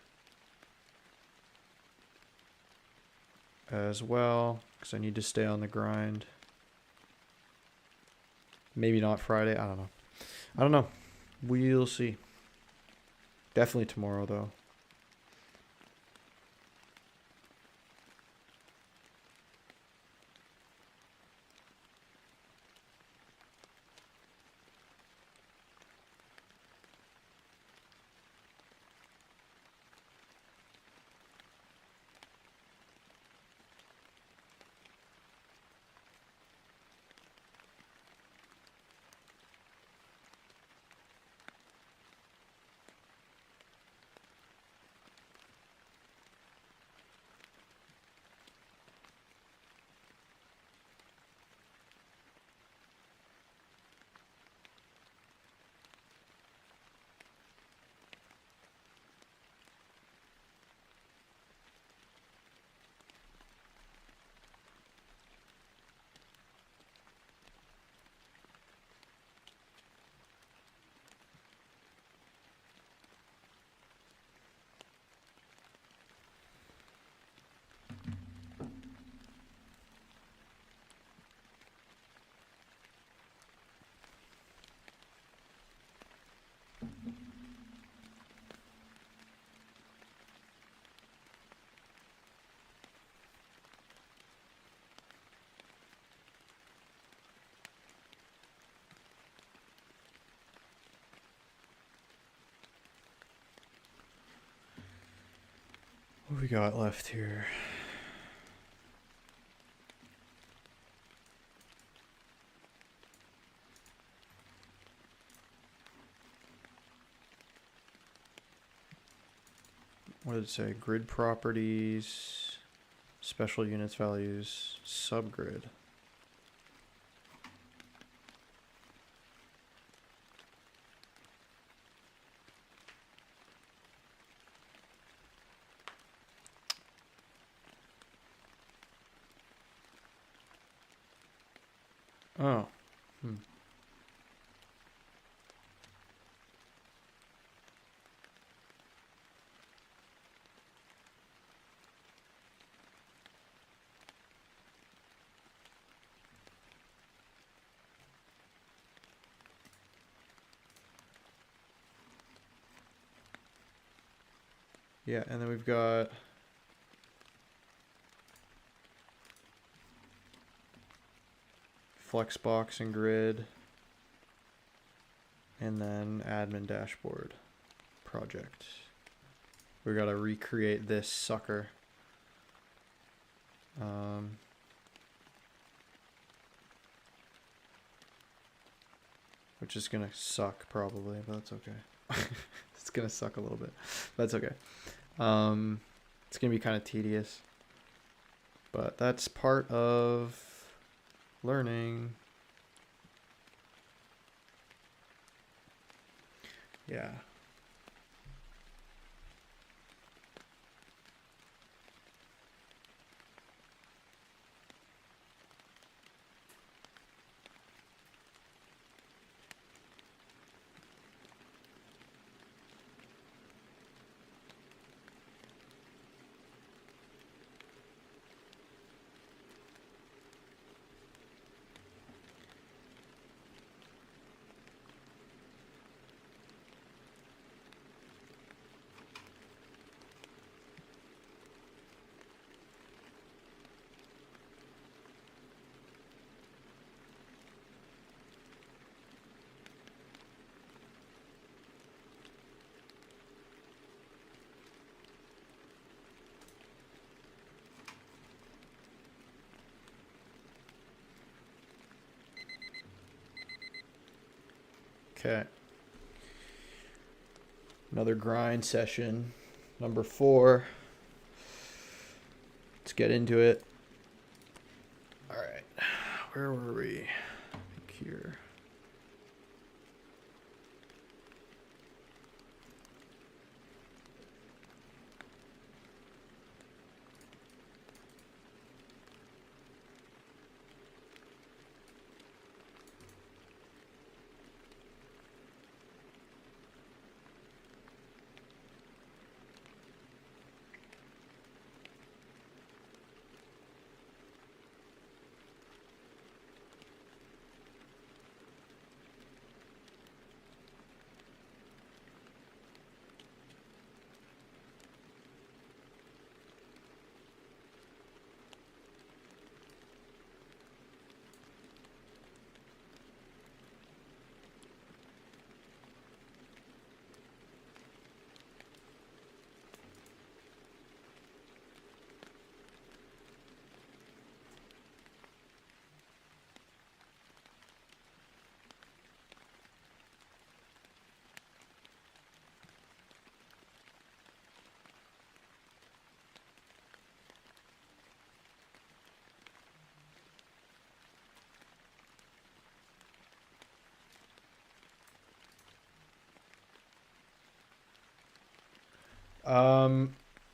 as well, because I need to stay on the grind. Maybe not Friday. I don't know. We'll see. Definitely tomorrow, though. What we got left here? What did it say? Grid properties, special units values, subgrid. Oh. Yeah, and then we've got Flexbox and grid, and then admin dashboard. project. We gotta recreate this sucker. Which is gonna suck probably, but that's okay. It's gonna suck a little bit. That's okay. It's gonna be kind of tedious, but that's part of learning. Yeah. Okay. Another grind session. Number 4. Let's get into it. All right. Where were we? I think here.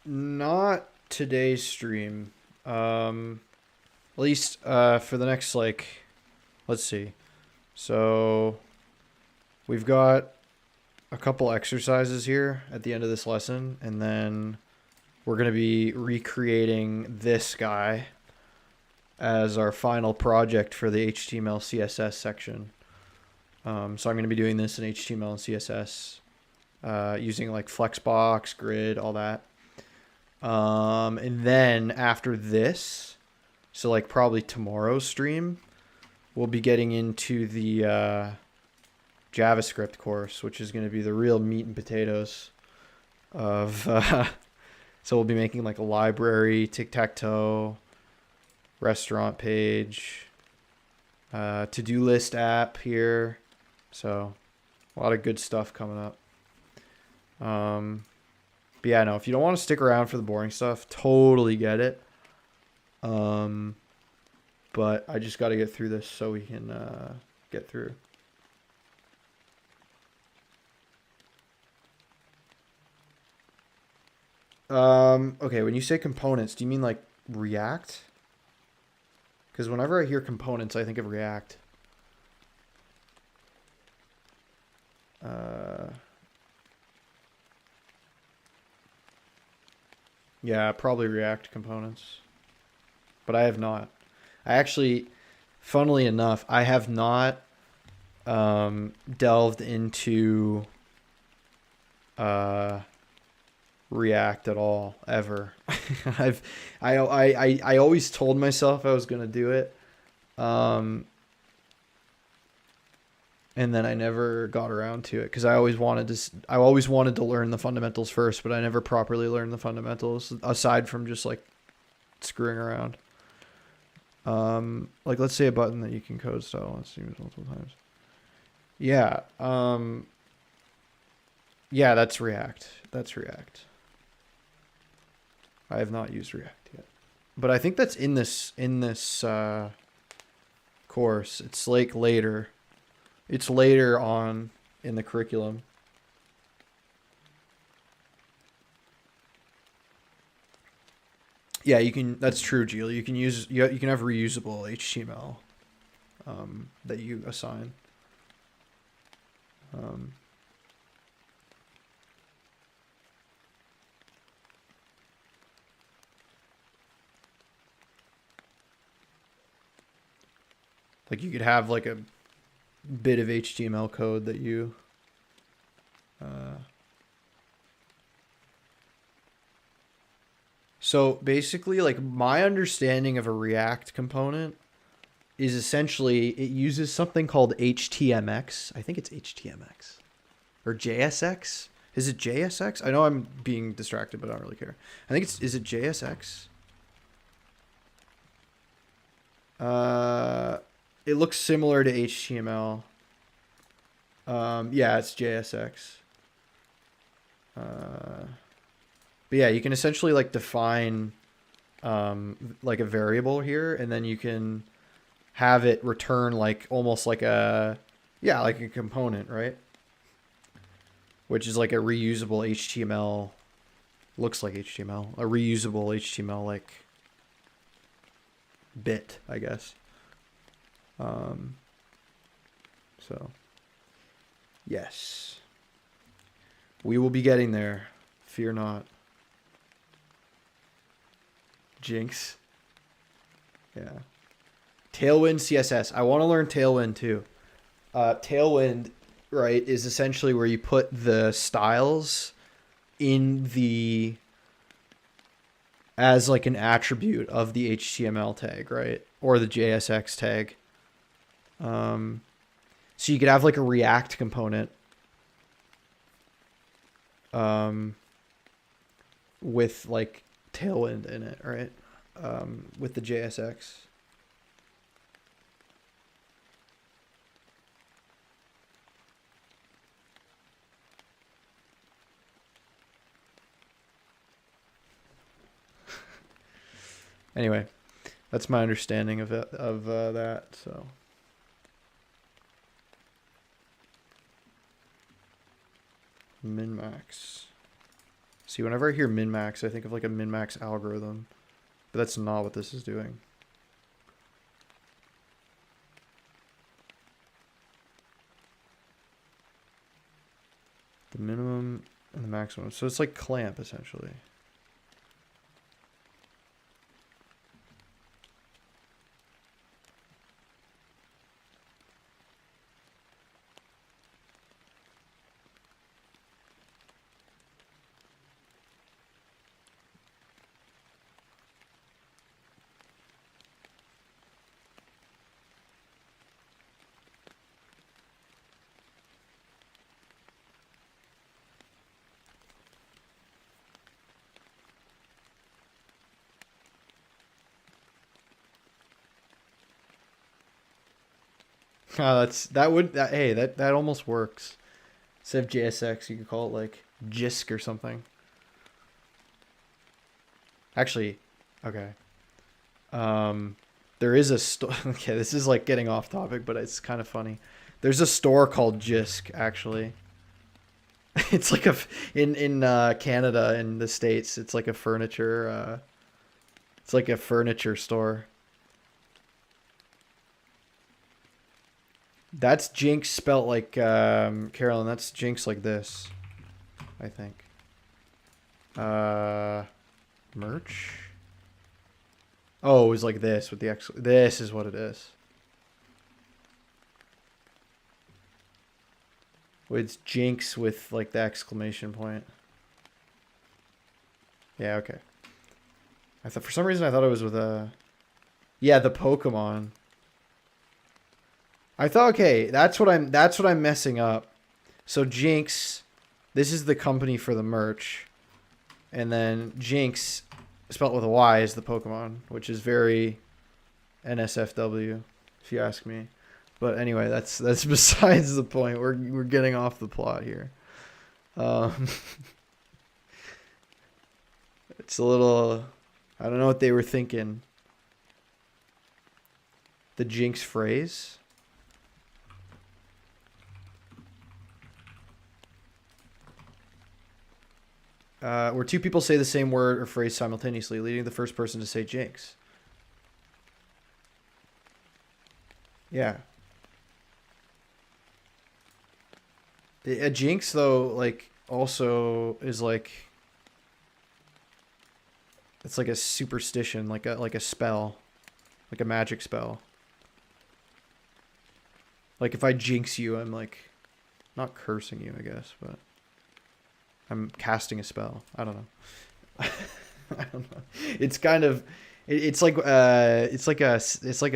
Not today's stream. At least for the next, like, let's see. So we've got a couple exercises here at the end of this lesson, and then we're going to be recreating this guy as our final project for the HTML CSS section. So I'm going to be doing this in HTML and CSS. Using like Flexbox, Grid, all that. And then after this, so like probably tomorrow's stream, we'll be getting into the JavaScript course, which is going to be the real meat and potatoes of... so we'll be making like a library, tic-tac-toe, restaurant page, to-do list app here. So a lot of good stuff coming up. But yeah, no, if you don't want to stick around for the boring stuff, totally get it. But I just got to get through this so we can get through. Okay, when you say components, do you mean like React? Because whenever I hear components, I think of React. Yeah, probably React components. But I have not. I actually, funnily enough, I have not delved into React at all, ever. I always told myself I was gonna do it. and then I never got around to it because I always wanted to learn the fundamentals first, but I never properly learned the fundamentals aside from just like screwing around. Like let's say a button that you can code style once used multiple times. Yeah. Yeah, that's React. That's React. I have not used React yet, but I think that's in this course. It's like later. It's later on in the curriculum. Yeah, you can. That's true, Gil. You can use. You can have reusable HTML that you assign. Like you could have like a bit of HTML code that you so basically like my understanding of a React component is essentially it uses something called HTMX. I think it's HTMX or JSX. Is it JSX? I know I'm being distracted, but I don't really care. I think is it JSX? It looks similar to HTML. Yeah, it's JSX. But yeah, you can essentially like define like a variable here, and then you can have it return like almost like a like a component, right? Which is like a reusable HTML. Looks like HTML, a reusable HTML like bit, I guess. So yes, we will be getting there. Fear not. Jinx. Yeah. Tailwind CSS. I want to learn Tailwind too. Tailwind, right, is essentially where you put the styles in the as like an attribute of the HTML tag, right? Or the JSX tag. So you could have like a React component with like Tailwind in it, right? With the JSX. Anyway, that's my understanding of it, that. So. Min-max. See, whenever I hear min-max, I think of like a min-max algorithm, but that's not what this is doing. The minimum and the maximum. So it's like clamp essentially. That almost works. Instead of JSX, you could call it like JISC or something. Actually, okay. There is a store. Okay, this is like getting off topic, but it's kind of funny. There's a store called JISC actually. It's like in Canada and the States. It's like a furniture. It's like a furniture store. That's Jinx spelt like Carolyn. That's Jinx like this, I think. Merch. Oh, it was like this with the X. This is what it is. It's Jinx with like the exclamation point. Yeah, okay. I thought for some reason I thought it was with a. Yeah, the Pokemon. I thought, okay, that's what I'm messing up. So Jinx, this is the company for the merch, and then Jinx, spelled with a Y, is the Pokemon, which is very NSFW, if you ask me. But anyway, that's besides the point. We're getting off the plot here. Um, it's a little, I don't know what they were thinking. The Jinx phrase. Where two people say the same word or phrase simultaneously, leading the first person to say Jinx. Yeah. A Jinx, though, like, also is like, it's like a superstition, like a spell, like a magic spell. Like if I jinx you, I'm like, not cursing you, I guess, but I'm casting a spell. I don't know. I don't know. It's kind of, it's like a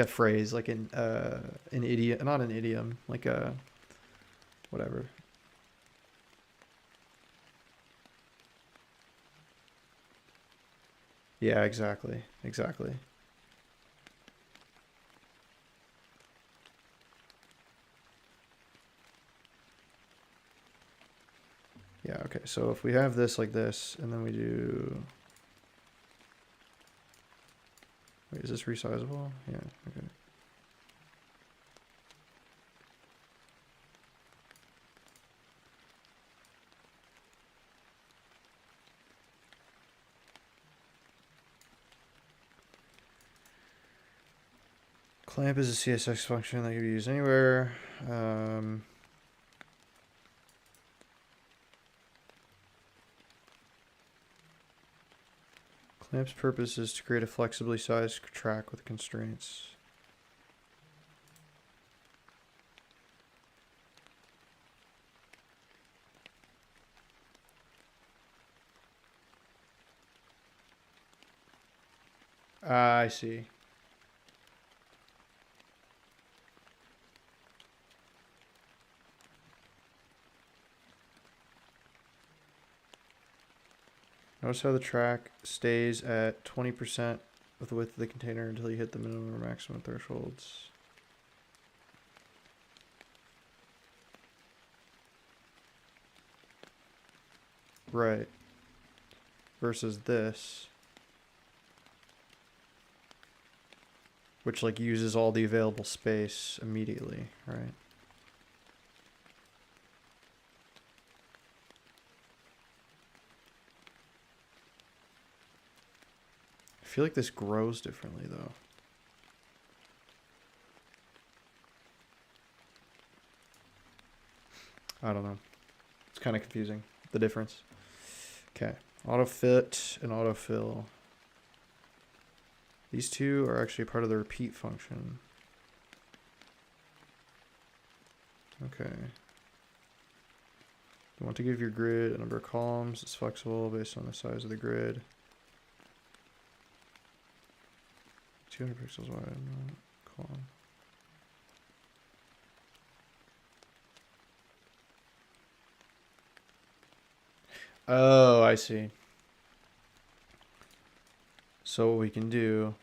phrase, like an idiom, not an idiom, like a whatever. Yeah, exactly. Exactly. Yeah, okay. So if we have this like this, and then we do... Wait, is this resizable? Yeah, okay. Clamp is a CSX function that can be used anywhere. Clamp's purpose is to create a flexibly sized track with constraints. I see. Notice how the track stays at 20% with the width of the container until you hit the minimum or maximum thresholds. Right. Versus this, which like uses all the available space immediately, right? I feel like this grows differently though. I don't know. It's kind of confusing, the difference. Okay, auto fit and autofill. These two are actually part of the repeat function. Okay. You want to give your grid a number of columns. It's flexible based on the size of the grid. 200 pixels wide, column. Oh, I see. So what we can do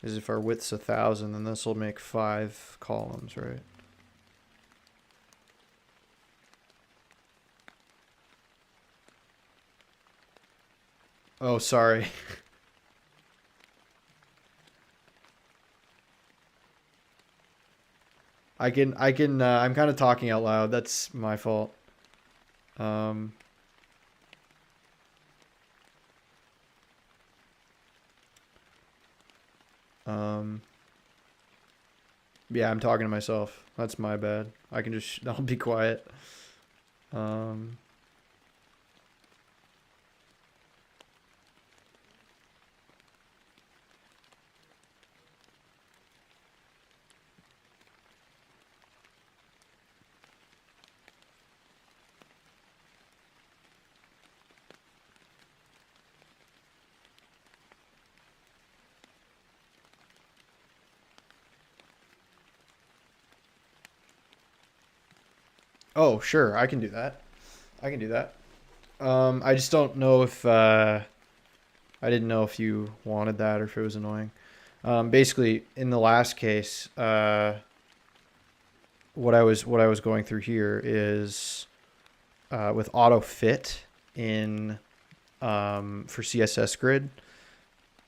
is if our width's 1,000, then this will make 5 columns, right? Oh, sorry. I'm kind of talking out loud. That's my fault. Um, yeah, I'm talking to myself. That's my bad. I can just, I'll be quiet. Um, Oh, sure, I can do that. I can do that. I just don't know if I didn't know if you wanted that or if it was annoying. Basically, in the last case, what I was going through here is with auto fit in for CSS grid.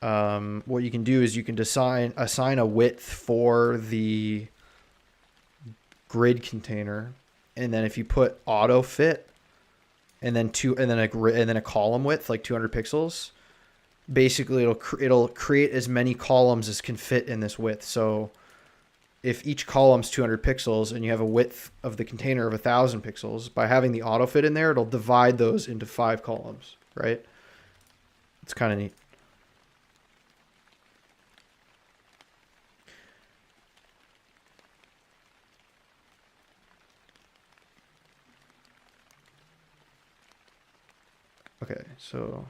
What you can do is you can assign a width for the grid container, and then if you put auto fit and then a column width like 200 pixels, basically it'll create as many columns as can fit in this width. So if each column's 200 pixels and you have a width of the container of 1,000 pixels, by having the auto fit in there, it'll divide those into 5 columns, right? It's kind of neat. Okay, so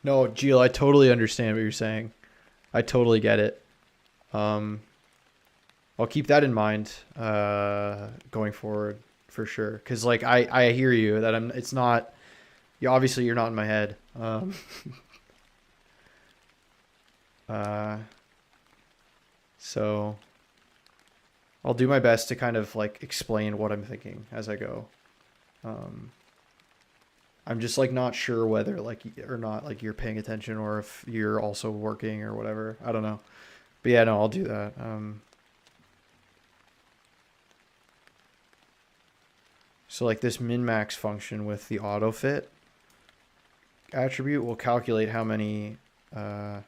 no, Gil, I totally understand what you're saying. I totally get it. I'll keep that in mind going forward for sure. Because like I hear you that it's not. You obviously you're not in my head. So I'll do my best to kind of like explain what I'm thinking as I go. I'm just like not sure whether like or not like you're paying attention or if you're also working or whatever. I don't know. But yeah, no, I'll do that. So like this min-max function with the auto fit attribute will calculate how many what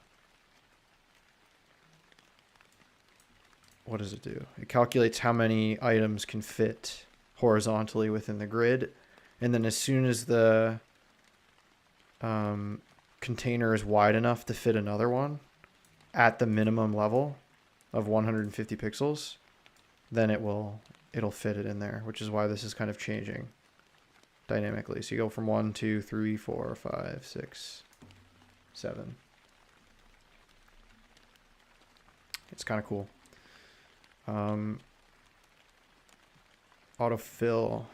does it do? It calculates how many items can fit horizontally within the grid. And then as soon as the container is wide enough to fit another one at the minimum level of 150 pixels, then it'll fit it in there, which is why this is kind of changing dynamically. So you go from 1, 2, 3, 4, 5, 6, 7. It's kind of cool. Autofill.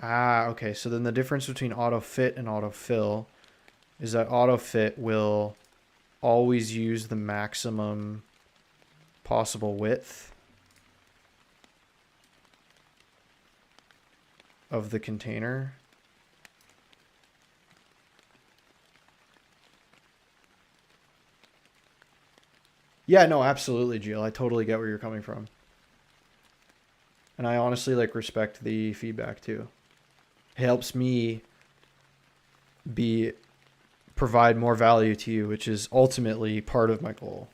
Okay. So then the difference between autofit and autofill is that autofit will always use the maximum possible width of the container. Yeah, no, absolutely, Jill. I totally get where you're coming from. And I honestly like respect the feedback too. It helps me provide more value to you, which is ultimately part of my goal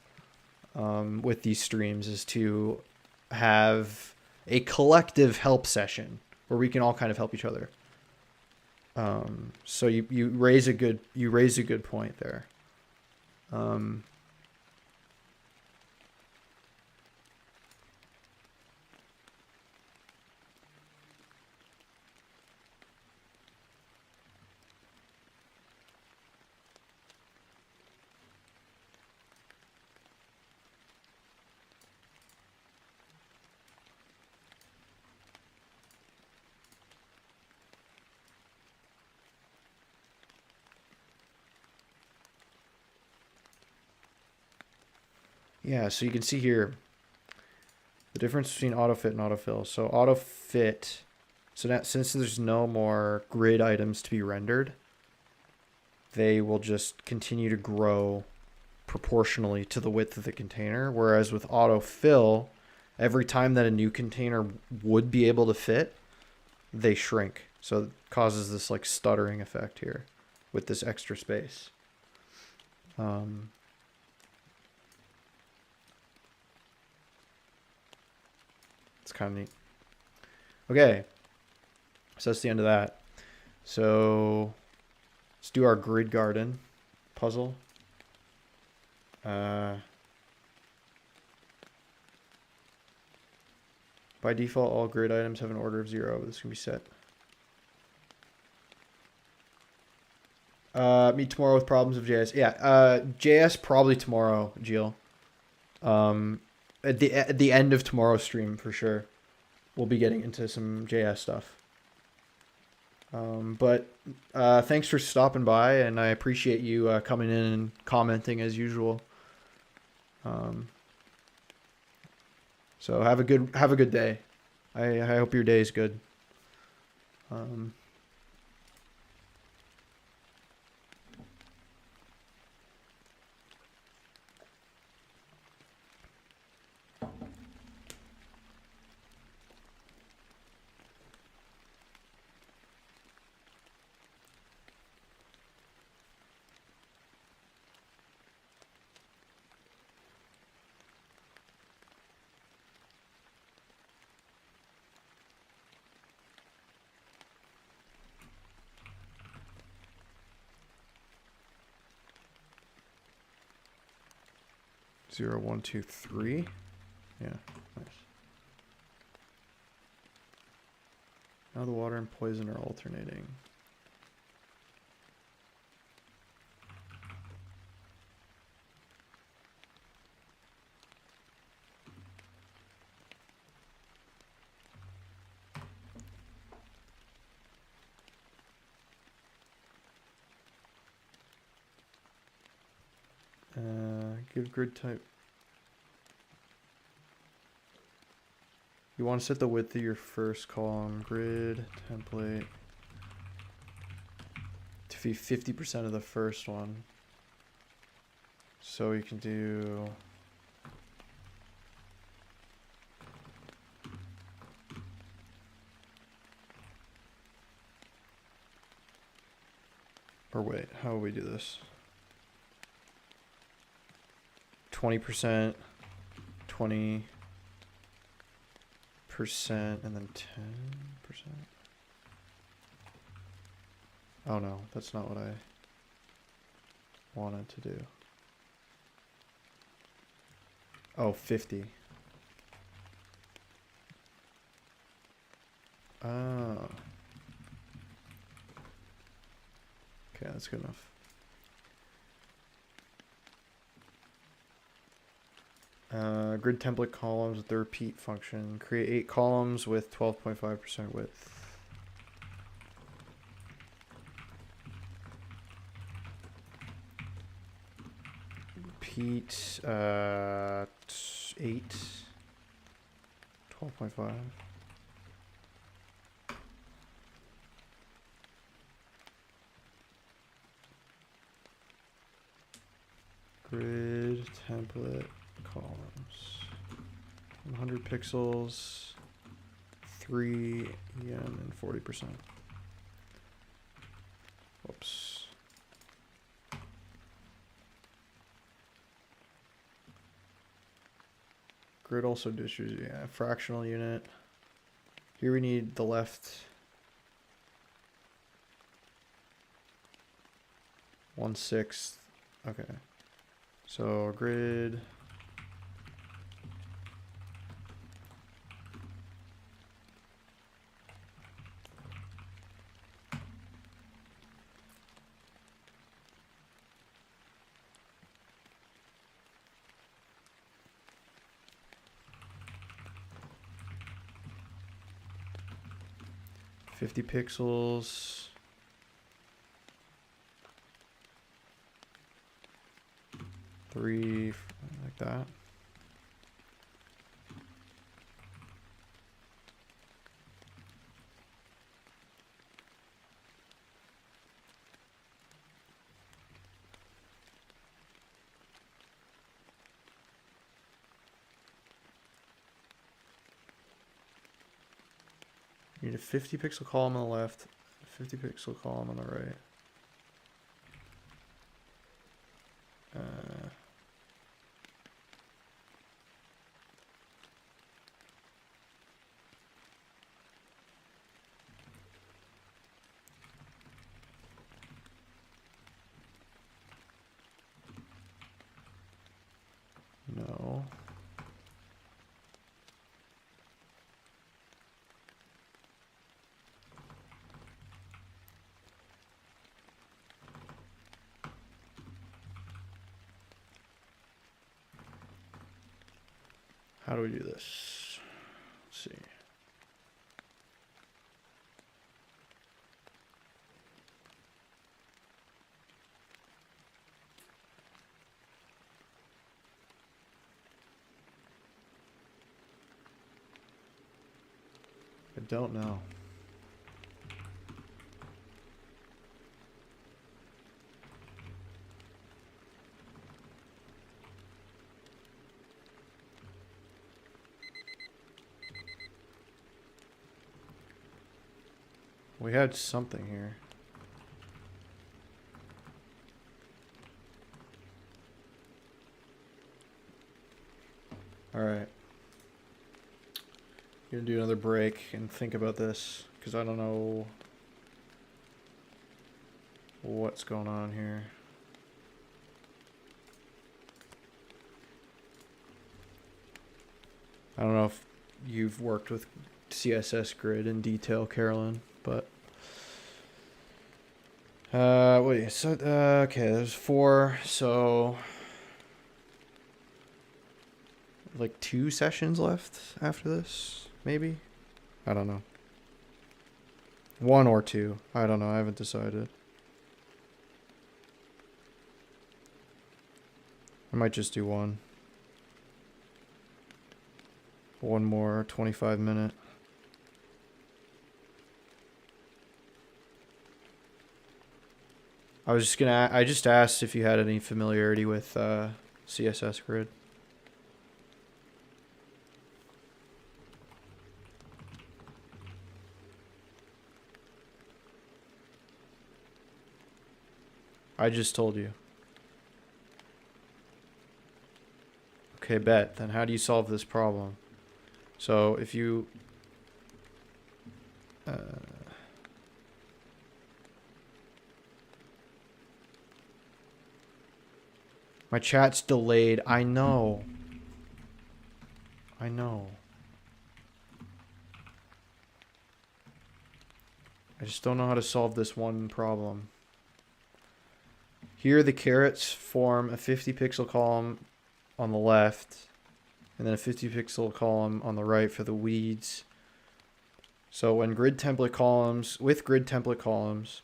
with these streams, is to have a collective help session where we can all kind of help each other. So you raise a good point there. Yeah, so you can see here the difference between autofit and autofill. So autofit, so that since there's no more grid items to be rendered, they will just continue to grow proportionally to the width of the container. Whereas with autofill, every time that a new container would be able to fit, they shrink. So it causes this like stuttering effect here with this extra space. It's kind of neat. Okay, so that's the end of that. So let's do our grid garden puzzle. By default, all grid items have an order of 0. This can be set. Meet tomorrow with problems of JS. Yeah, JS probably tomorrow, Jill. At the end of tomorrow's stream for sure. We'll be getting into some JS stuff. But thanks for stopping by, and I appreciate you coming in and commenting as usual. So have a good day. I hope your day is good. 0, 1, 2, 3. Yeah, nice. Now the water and poison are alternating. Give grid type. You want to set the width of your first column grid template to be 50% of the first one. So you can do or wait, how will we do this? 20%, 20%, and then 10%. Oh no, that's not what I wanted to do. Oh, 50. Oh. Okay, that's good enough. Grid template columns with the repeat function. Create 8 columns with 12.5% width. Repeat 8. 12.5. Grid template columns. 100 pixels, 3 EM, and 40%. Whoops. Grid also dishes, yeah, fractional unit. Here we need the left 1/6. Okay. So grid. $50 pixels. Three, like that. You need a 50 pixel column on the left, a 50 pixel column on the right. No. How do we do this? Let's see. I don't know. We had something here. All right. Gonna do another break and think about this because I don't know what's going on here. I don't know if you've worked with CSS grid in detail, Carolyn, but wait, so okay, there's 4, so like 2 sessions left after this, maybe? I don't know. 1 or 2, I don't know, I haven't decided. I might just do 1. One more 25-minute. I just asked if you had any familiarity with CSS grid. I just told you. Okay, bet. Then how do you solve this problem? So if you my chat's delayed. I know. I just don't know how to solve this one problem. Here the carrots form a 50 pixel column on the left and then a 50 pixel column on the right for the weeds. So when with grid template columns,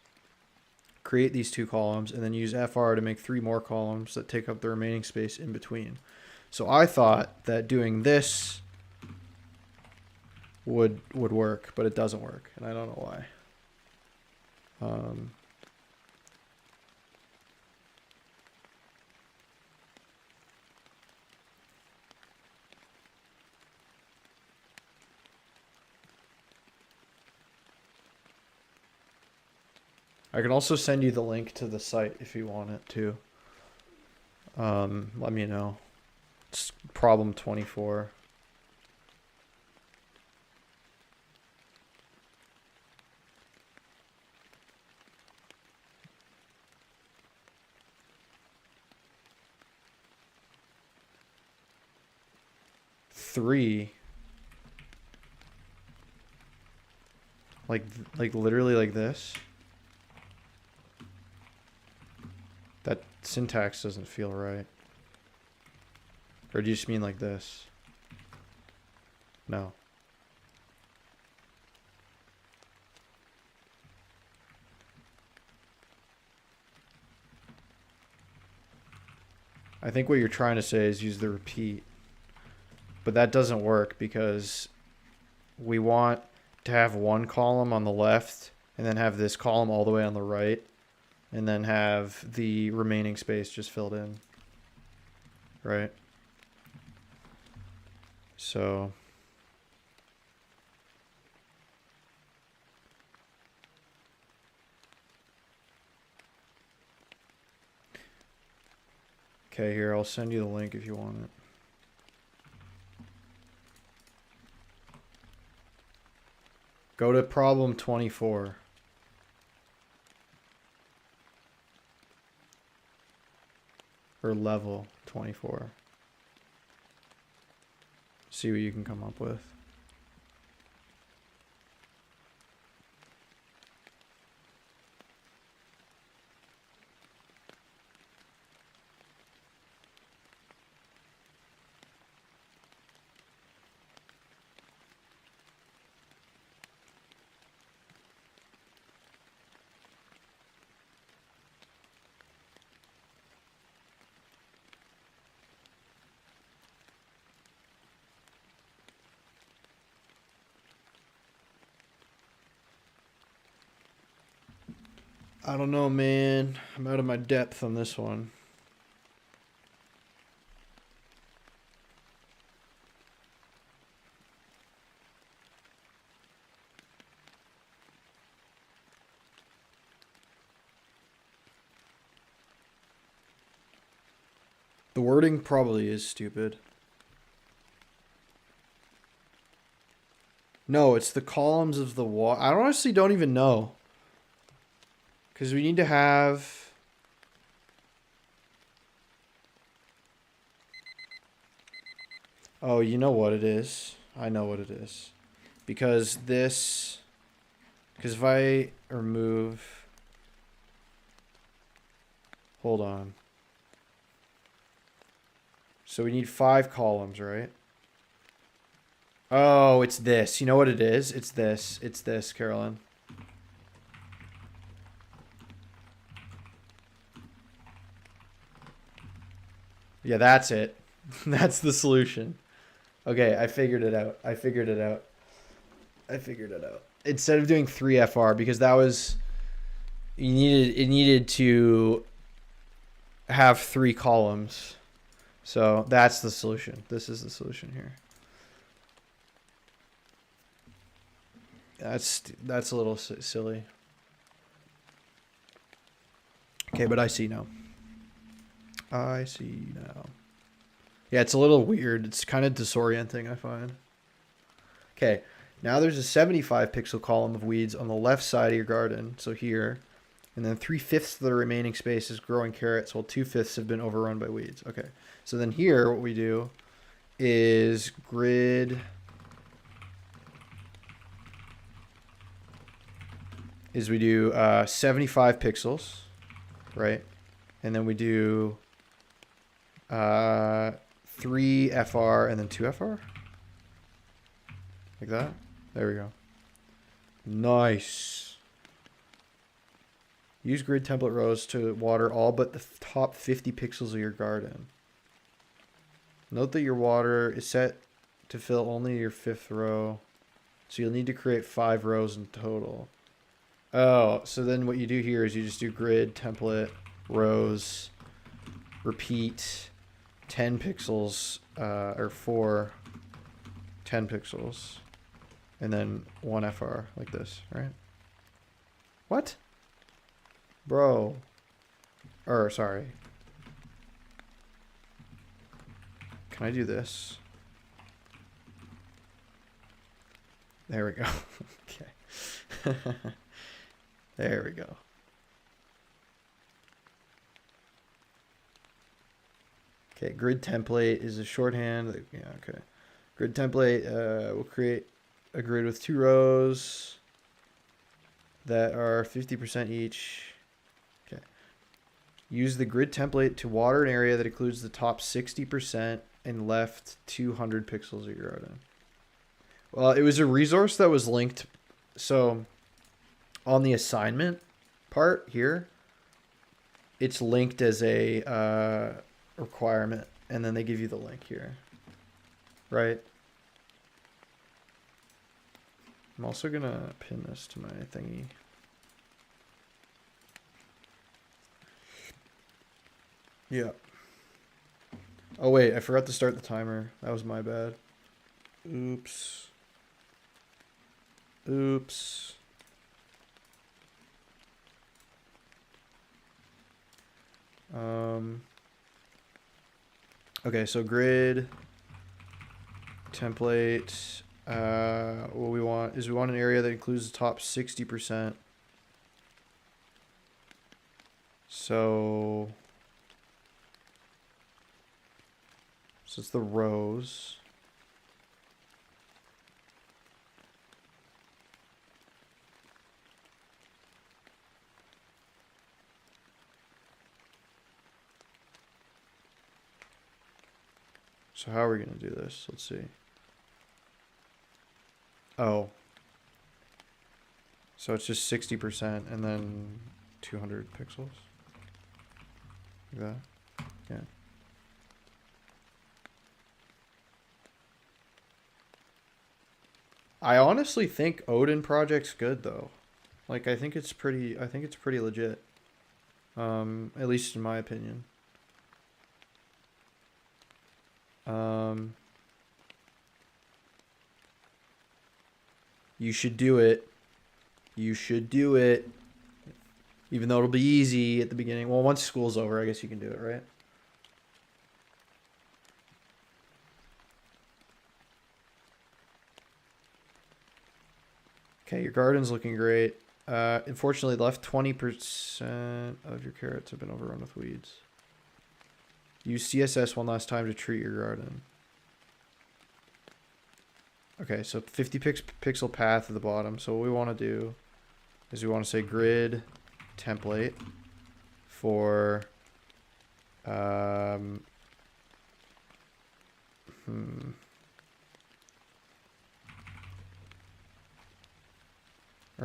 create these 2 columns and then use FR to make 3 more columns that take up the remaining space in between. So I thought that doing this would work, but it doesn't work, and I don't know why. I can also send you the link to the site if you want it too. Let me know. It's problem 24. Three. Like literally like this. That syntax doesn't feel right. Or do you just mean like this? No. I think what you're trying to say is use the repeat. But that doesn't work because we want to have 1 column on the left and then have this column all the way on the right and then have the remaining space just filled in. Right? So Okay, here, I'll send you the link if you want it. Go to problem 24. Or level 24. See what you can come up with. I don't know, man. I'm out of my depth on this one. The wording probably is stupid. No, it's the columns of the wall. I honestly don't even know. Because we need to have... Oh, you know what it is. I know what it is. Because this... Because if I remove... Hold on. So we need 5 columns, right? Oh, it's this. You know what it is? It's this. It's this, Carolyn. Yeah, that's it. That's the solution. Okay, I figured it out. I figured it out. Instead of doing 3FR, because that was... it needed to have 3 columns. So that's the solution. This is the solution here. That's a little silly. Okay, but I see now. I see now. Yeah, it's a little weird. It's kind of disorienting, I find. Okay, now there's a 75 pixel column of weeds on the left side of your garden. So here. And then 3/5 of the remaining space is growing carrots, while 2/5 have been overrun by weeds. Okay, so then here what we do is grid... we do 75 pixels, right? And then we do 3FR and then 2FR. Like that. There we go. Nice. Use grid template rows to water all but the top 50 pixels of your garden. Note that your water is set to fill only your 5th row. So you'll need to create 5 rows in total. Oh, so then what you do here is you just do grid template rows, repeat 10 pixels, or 4 10 pixels, and then 1FR like this, right? What? Bro. Or, sorry. Can I do this? There we go. Okay. There we go. Okay, grid template is a shorthand. Yeah, okay. Grid template, we'll create a grid with 2 rows that are 50% each. Okay. Use the grid template to water an area that includes the top 60% and left 200 pixels of your garden. Well, it was a resource that was linked. So on the assignment part here, it's linked as a requirement, and then they give you the link here, right? I'm also gonna pin this to my thingy. Yeah. Oh wait, I forgot to start the timer. That was my bad. Oops. Oops. Okay, so grid template. What we want is we want an area that includes the top 60%. So it's the rows. So how are we going to do this? Let's see. Oh. So it's just 60% and then 200 pixels. Like that. Yeah. I honestly think Odin Project's good though. Like I think it's pretty legit. At least in my opinion. You should do it. You should do it. Even though it'll be easy at the beginning. Well, once school's over, I guess you can do it, right? Okay, your garden's looking great. Unfortunately, left 20% of your carrots have been overrun with weeds. Use CSS one last time to treat your garden. Okay, so 50 pixel path at the bottom. So what we want to do is we want to say grid template for or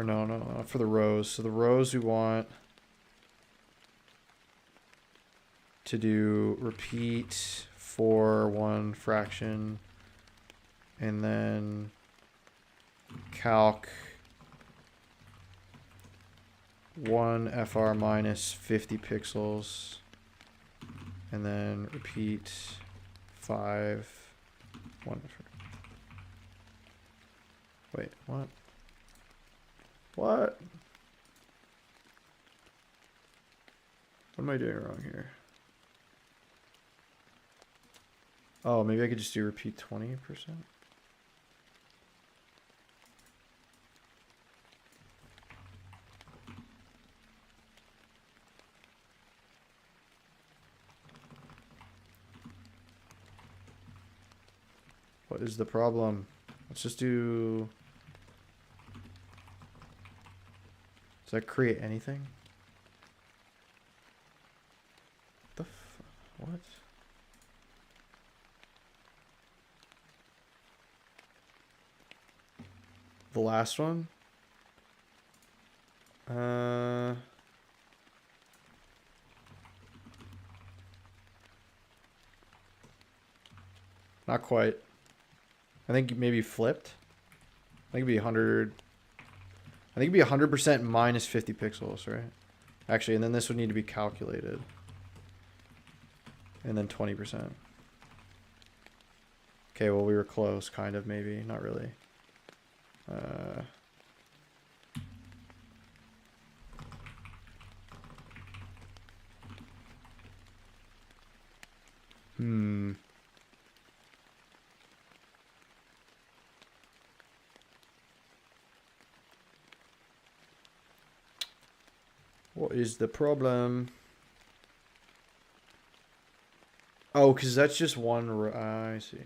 no, for the rows. So the rows we want to do repeat for one fraction and then calc 1 FR minus 50 pixels and then repeat 5 1 wait, what? What am I doing wrong here? Oh, maybe I could just do repeat 20%. What is the problem? Let's just do... Does that create anything? What? The last one? Not quite. I think maybe flipped. I think it'd be 100. I think it'd be 100% minus 50 pixels, right? Actually, and then this would need to be calculated. And then 20%. Okay, well, we were close, kind of, maybe. Not really. What is the problem? Oh, because that's just one row. I see.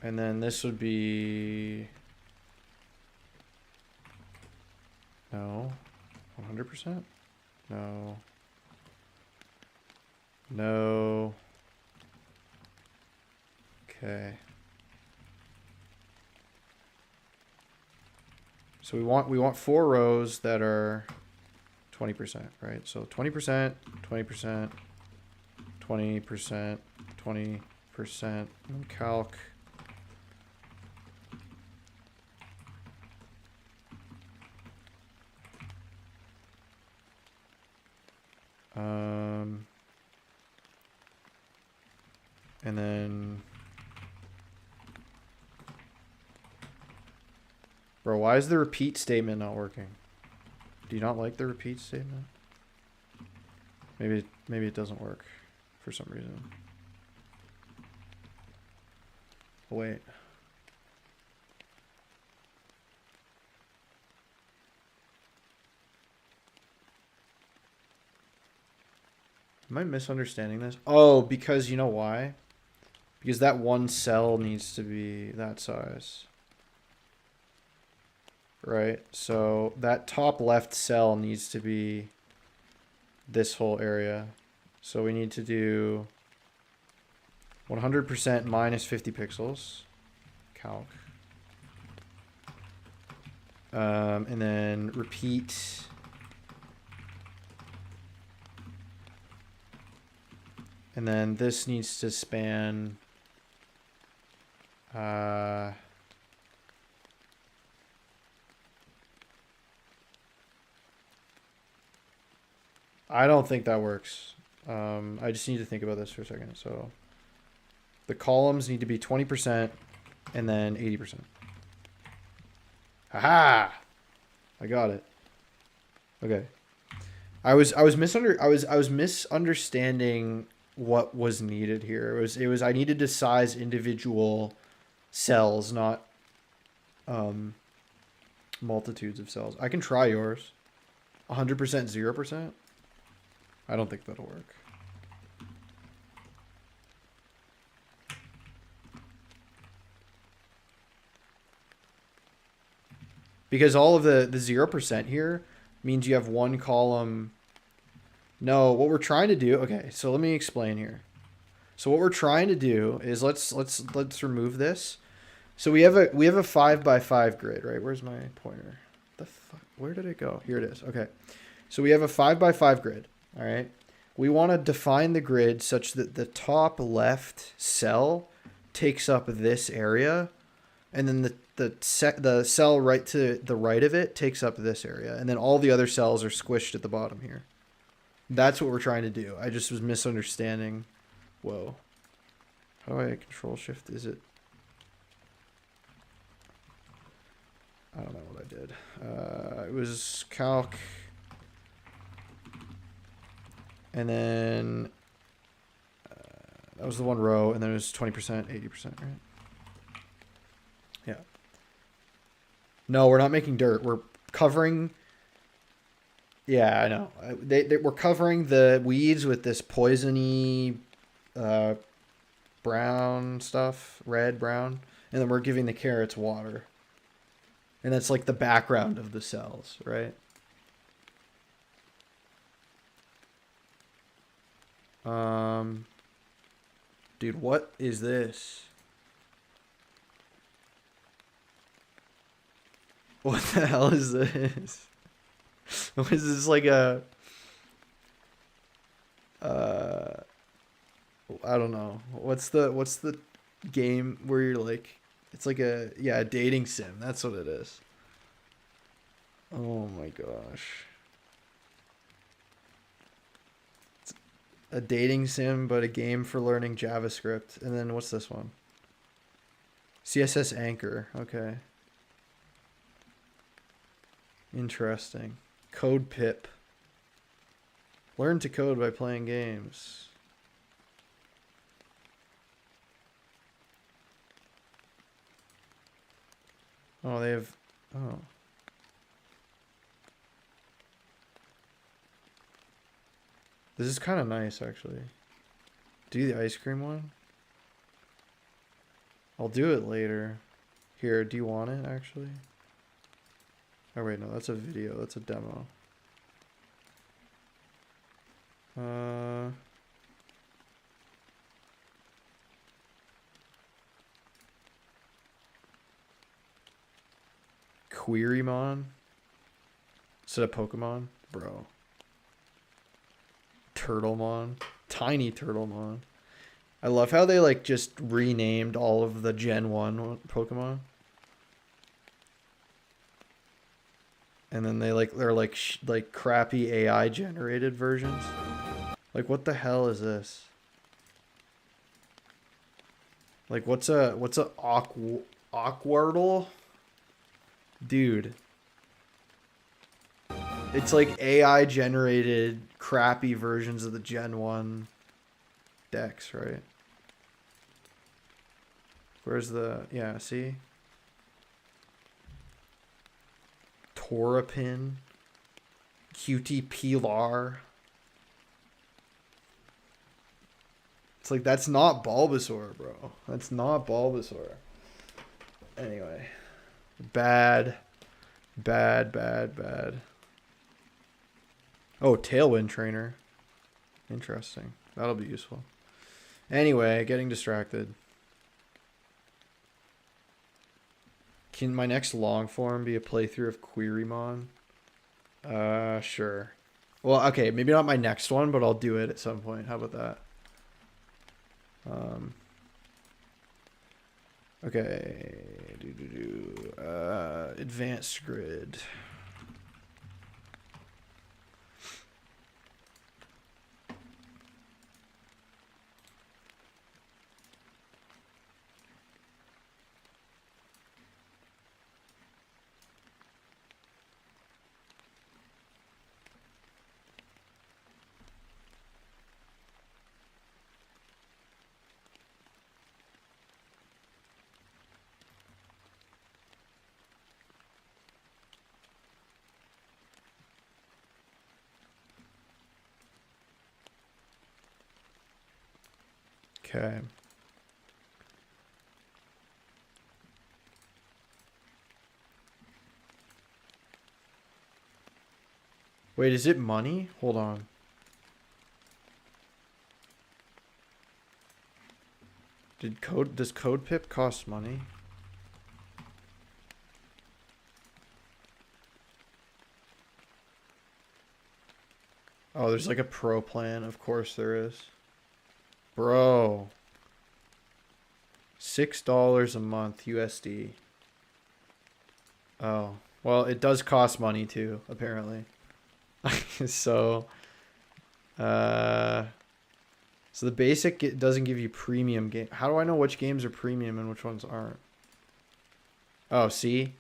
And then this would be... No. 100%? No. No. Okay. So we want 4 rows that are 20%, right? So 20%, 20%, 20%, 20%, and calc. And then, bro, why is the repeat statement not working? Do you not like the repeat statement? Maybe it doesn't work. for some reason. Oh, wait. Am I misunderstanding this? Oh, because you know why? Because that one cell needs to be that size. Right? So that top left cell needs to be this whole area. So we need to do 100% minus 50 pixels. Calc. And then repeat. And then this needs to span I don't think that works. I just need to think about this for a second. So the columns need to be 20% and then 80%. Haha! I got it. Okay. I was misunderstanding what was needed here. It was I needed to size individual cells, not multitudes of cells. I can try yours. 100%, 0%? I don't think that'll work. Because all of the 0% here means you have one column. No, what we're trying to do, okay, so let me explain here. So what we're trying to do is let's remove this. So we have a 5x5 grid, right? Where's my pointer? The fuck? Where did it go? Here it is. Okay. So we have a 5x5 grid, all right? We want to define the grid such that the top left cell takes up this area, and then the cell right to the right of it takes up this area, and then all the other cells are squished at the bottom here. That's what we're trying to do. I just was misunderstanding. Whoa. How do I control shift? Is it? I don't know what I did. It was calc. And then that was the one row, and then it was 20%, 80%, right? Yeah. No, we're not making dirt. We're covering. Yeah, I know. We're covering the weeds with this poisony brown stuff, red, brown, and then we're giving the carrots water. And that's like the background of the cells, right? Dude, what is this? What the hell is this? What is this, like a I don't know. What's the game where you're like, it's like a dating sim. That's what it is. Oh my gosh. It's a dating sim, but a game for learning JavaScript. And then what's this one? CSS Anchor. Okay. Interesting. Code pip. Learn to code by playing games. Oh, they have... Oh. This is kind of nice, actually. Do the ice cream one? I'll do it later. Here, do you want it, actually? Oh, wait, no, that's a video. That's a demo. Querymon? Instead of Pokemon? Bro. Turtlemon. Tiny Turtlemon. I love how they like just renamed all of the Gen 1 Pokemon. And then they're like crappy AI generated versions. Like, what the hell is this? Like, what's a Aquardle? Dude. It's like AI generated crappy versions of the Gen 1 Dex, right? Where's the, yeah, see? Torapin. QT Pilar. It's like, that's not Bulbasaur, bro. That's not Bulbasaur. Anyway. Bad. Bad, bad, bad. Oh, Tailwind Trainer. Interesting. That'll be useful. Anyway, getting distracted. Can my next long form be a playthrough of Querymon? Sure. Well, okay, maybe not my next one, but I'll do it at some point. How about that? Okay. Advanced grid. Okay. Wait, is it money? Hold on. Does code pip cost money? Oh, there's like a pro plan. Of course there is. Bro. $6 a month USD. Oh. Well, it does cost money too, apparently. So so the basic doesn't give you premium game. How do I know which games are premium and which ones aren't? Oh, see?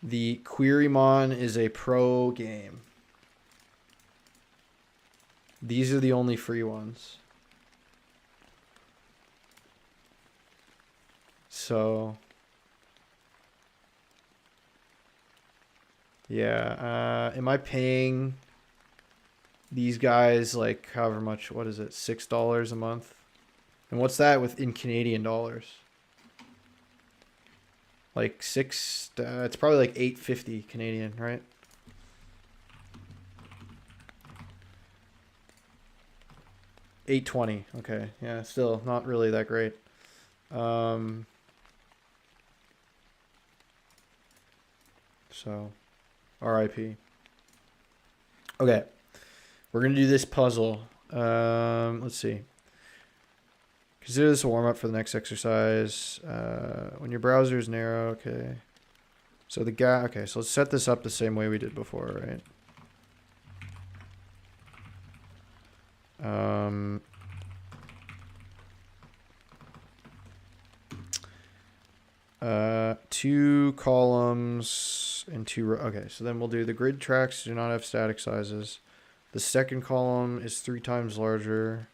The Querymon is a pro game. These are the only free ones. So yeah, am I paying these guys like however much, what is it, $6 a month? And what's that in Canadian dollars? Like it's probably like $8.50 Canadian, right? $8.20. Okay, yeah, still not really that great. So RIP. Okay, we're gonna do this puzzle. Let's see. Consider this a warm-up for the next exercise. When your browser is narrow, okay. So the guy, okay, so let's set this up the same way we did before, right? 2 columns and 2 rows. Okay, so then we'll do the grid tracks do not have static sizes. The second column is 3 times larger.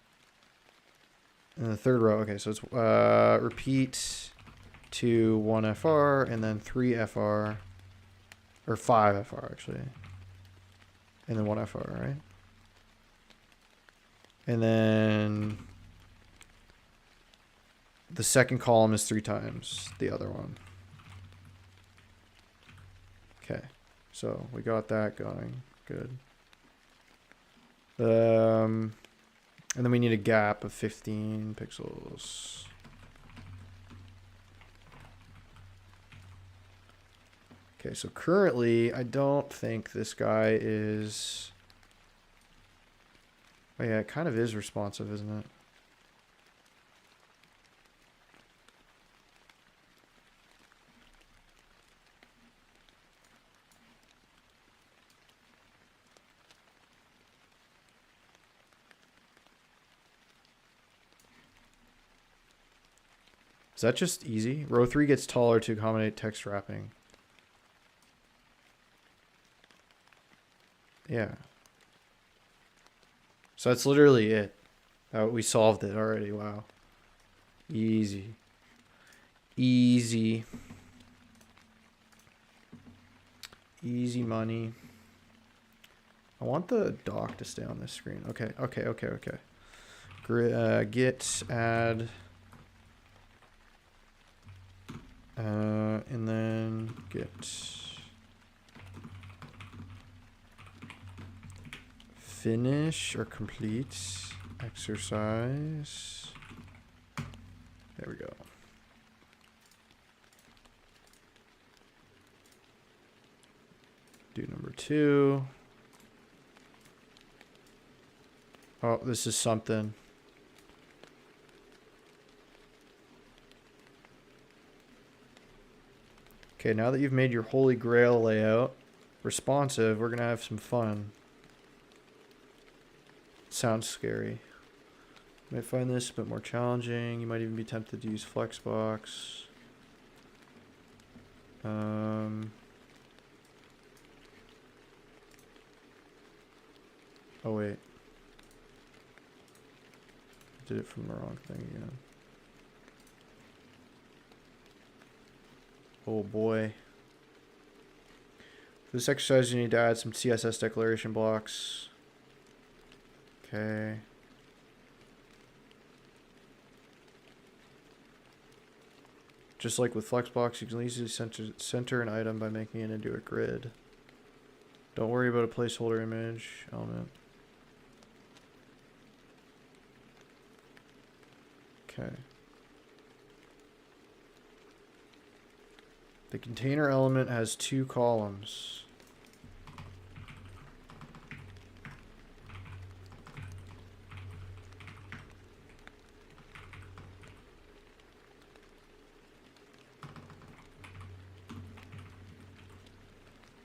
And the third row, okay, so it's repeat to 1 FR and then 3 FR, or 5 FR actually, and then 1 FR, right? And then the second column is 3 times the other one. Okay, so we got that going, good. And then we need a gap of 15 pixels. Okay, so currently I don't think this guy is... Oh yeah, it kind of is responsive, isn't it? Is that just easy? Row 3 gets taller to accommodate text wrapping. Yeah. So that's literally it. Oh, we solved it already. Wow. Easy. Easy. Easy money. I want the dock to stay on this screen. Okay, okay, okay, okay. Git add. And then git finish or complete exercise. There we go. Do number 2. Oh, this is something. Okay, now that you've made your holy grail layout responsive, we're going to have some fun. Sounds scary. You might find this a bit more challenging. You might even be tempted to use Flexbox. Oh, wait. Did it from the wrong thing again. Oh boy. For this exercise, you need to add some CSS declaration blocks. Okay. Just like with Flexbox, you can easily center an item by making it into a grid. Don't worry about a placeholder image element. Okay. The container element has 2 columns.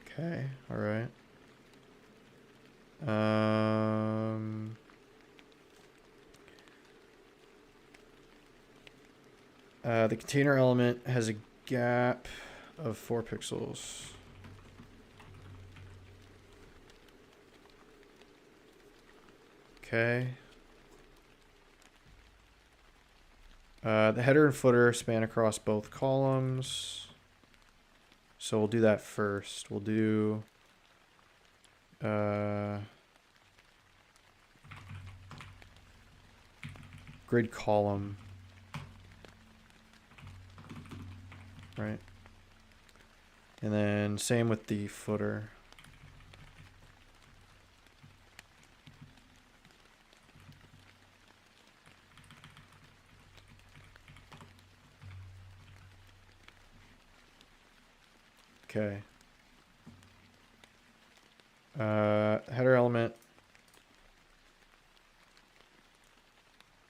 Okay, all right. The container element has a gap of 4 pixels. Okay. The header and footer span across both columns. So we'll do that first. We'll do grid column. Right. And then same with the footer. Okay. Header element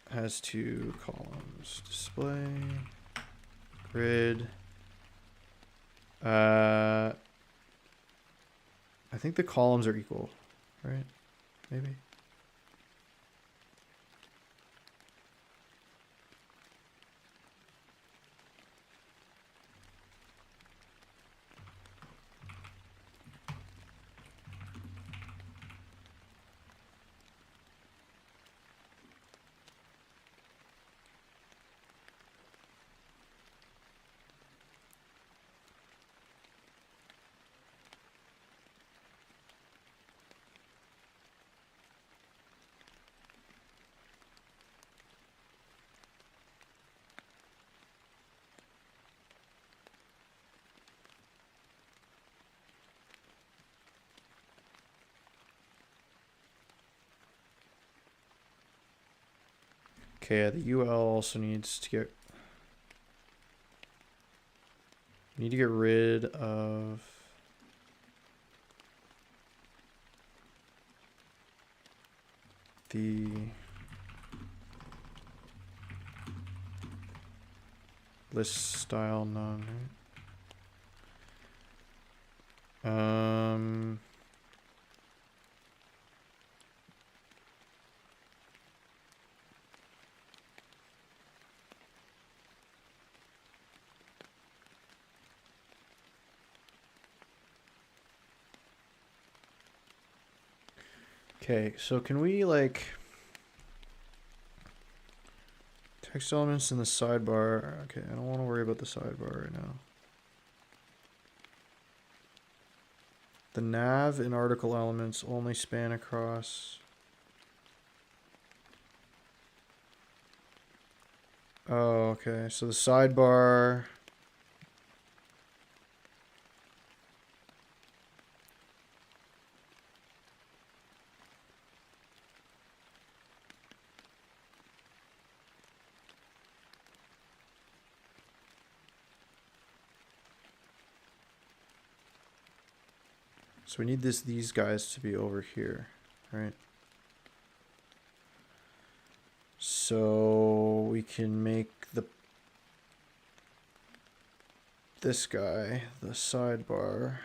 has 2 columns. Display, grid. I think the columns are equal, right? Maybe. Okay, the UL also needs to get... Need to get rid of... the... list style none, right? Okay, so can we like Text elements in the sidebar. Okay, I don't want to worry about the sidebar right now. The nav and article elements only span across. Oh, okay. So the sidebar. So we need these guys to be over here, right? So we can make this guy the sidebar.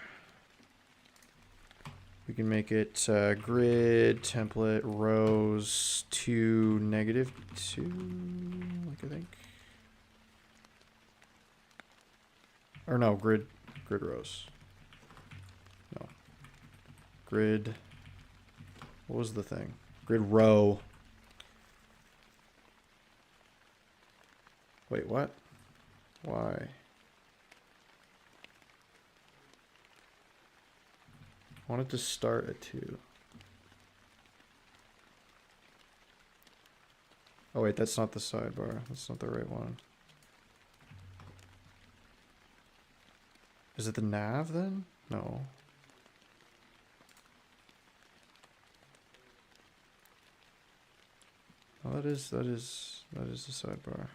We can make it grid template rows to -2, like I think. Or no, grid rows. No. Grid. What was the thing? Grid row. Wait, what? Why? I want it to start at 2. Oh wait, that's not the sidebar. That's not the right one. Is it the nav then? No. Oh, that is the sidebar.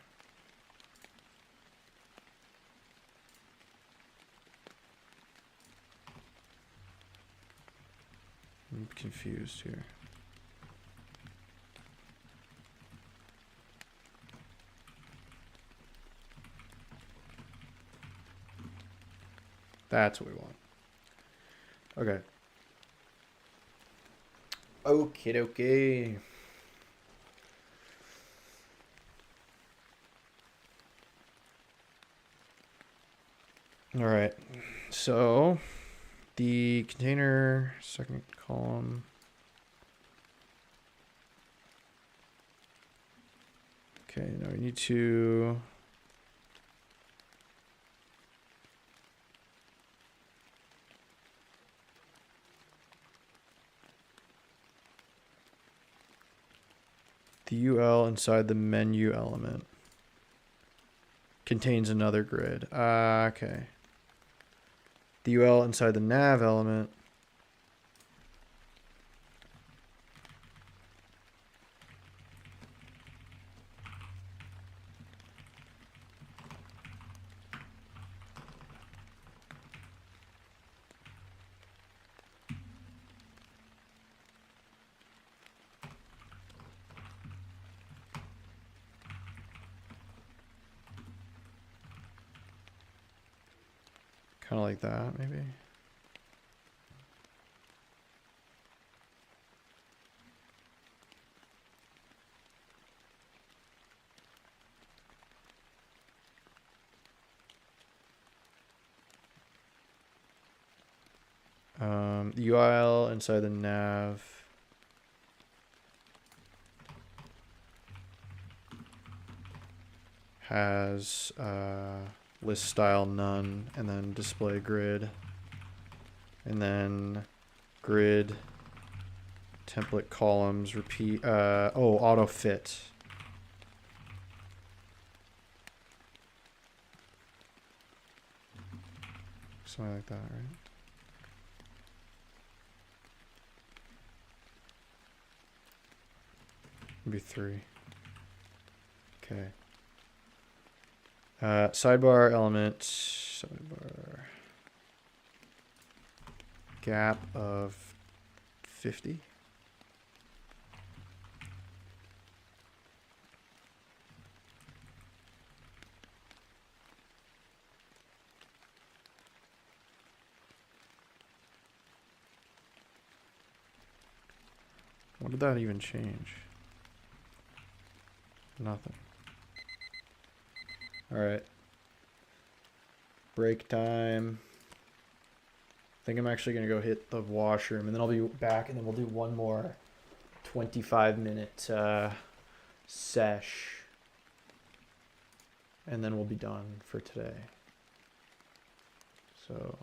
I'm confused here. That's what we want. Okay. Okay. All right. So the container second column. Okay, now we need to the UL inside the menu element contains another grid. Okay. The UL inside the nav element kind of like that, maybe. The URL inside the nav has list style none, and then display grid, and then grid template columns repeat. Auto fit. Something like that, right? Maybe 3. Okay. Sidebar element, sidebar gap of 50. What did that even change? Nothing. All right. Break time. I think I'm actually going to go hit the washroom, and then I'll be back, and then we'll do one more 25-minute sesh. and then we'll be done for today. So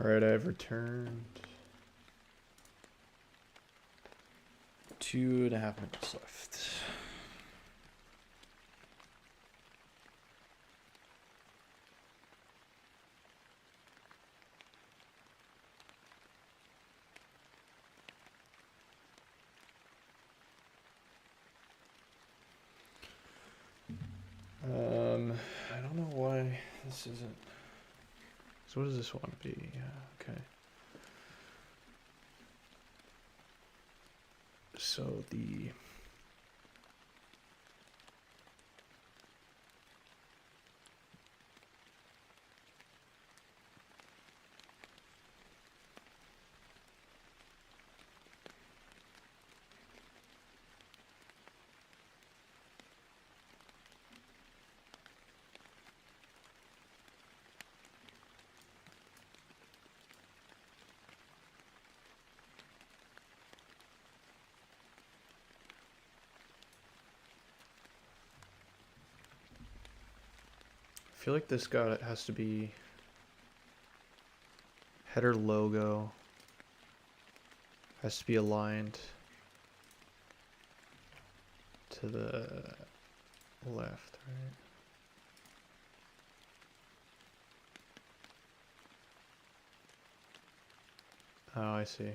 all right, I've returned. 2.5 minutes left. I don't know why this isn't. So what does this one be? Okay. So the I feel like this has to be header logo has to be aligned to the left, right? Oh, I see.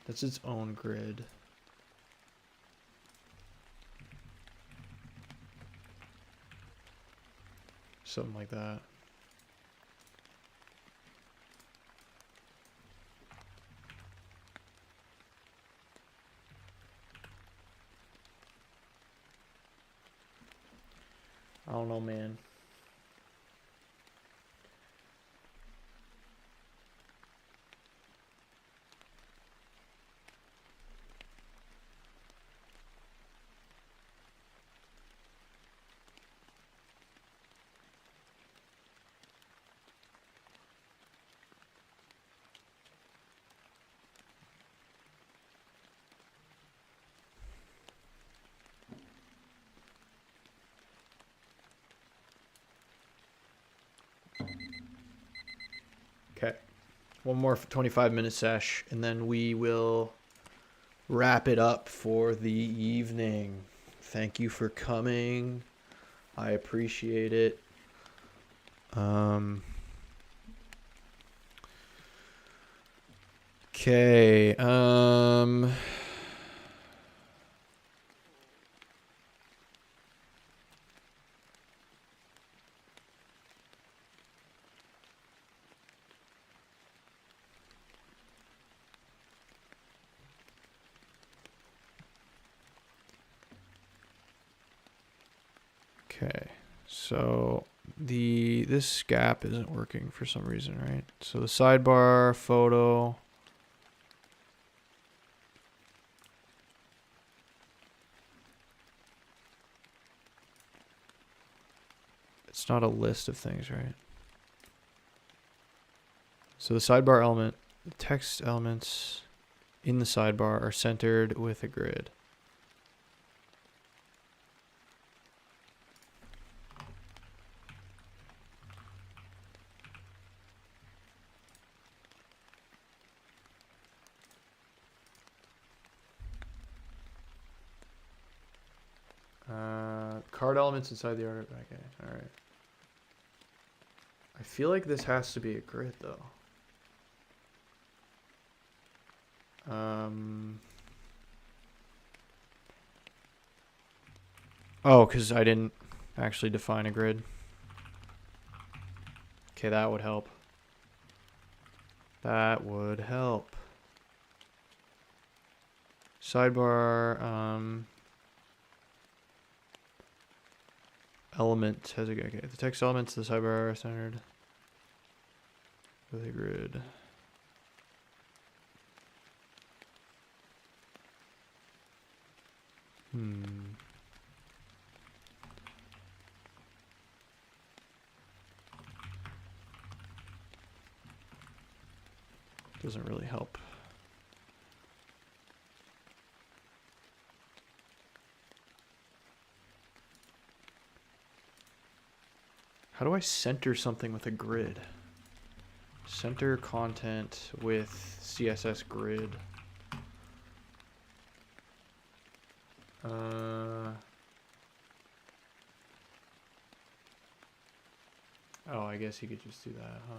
That's its own grid. Something like that. I don't know, man. Okay. One more 25-minute sesh, and then we will wrap it up for the evening. Thank you for coming. I appreciate it. Okay. Okay, so this gap isn't working for some reason, right? So the sidebar photo. It's not a list of things, right? So the sidebar element, the text elements in the sidebar are centered with a grid. Card elements inside the order. Okay, all right. I feel like this has to be a grid though. Oh, because I didn't actually define a grid. Okay, that would help. That would help. Sidebar, element has a, okay, the text elements of the sidebar are centered with a grid. Doesn't really help. How do I center something with a grid? Center content with CSS grid. Oh, I guess you could just do that, huh?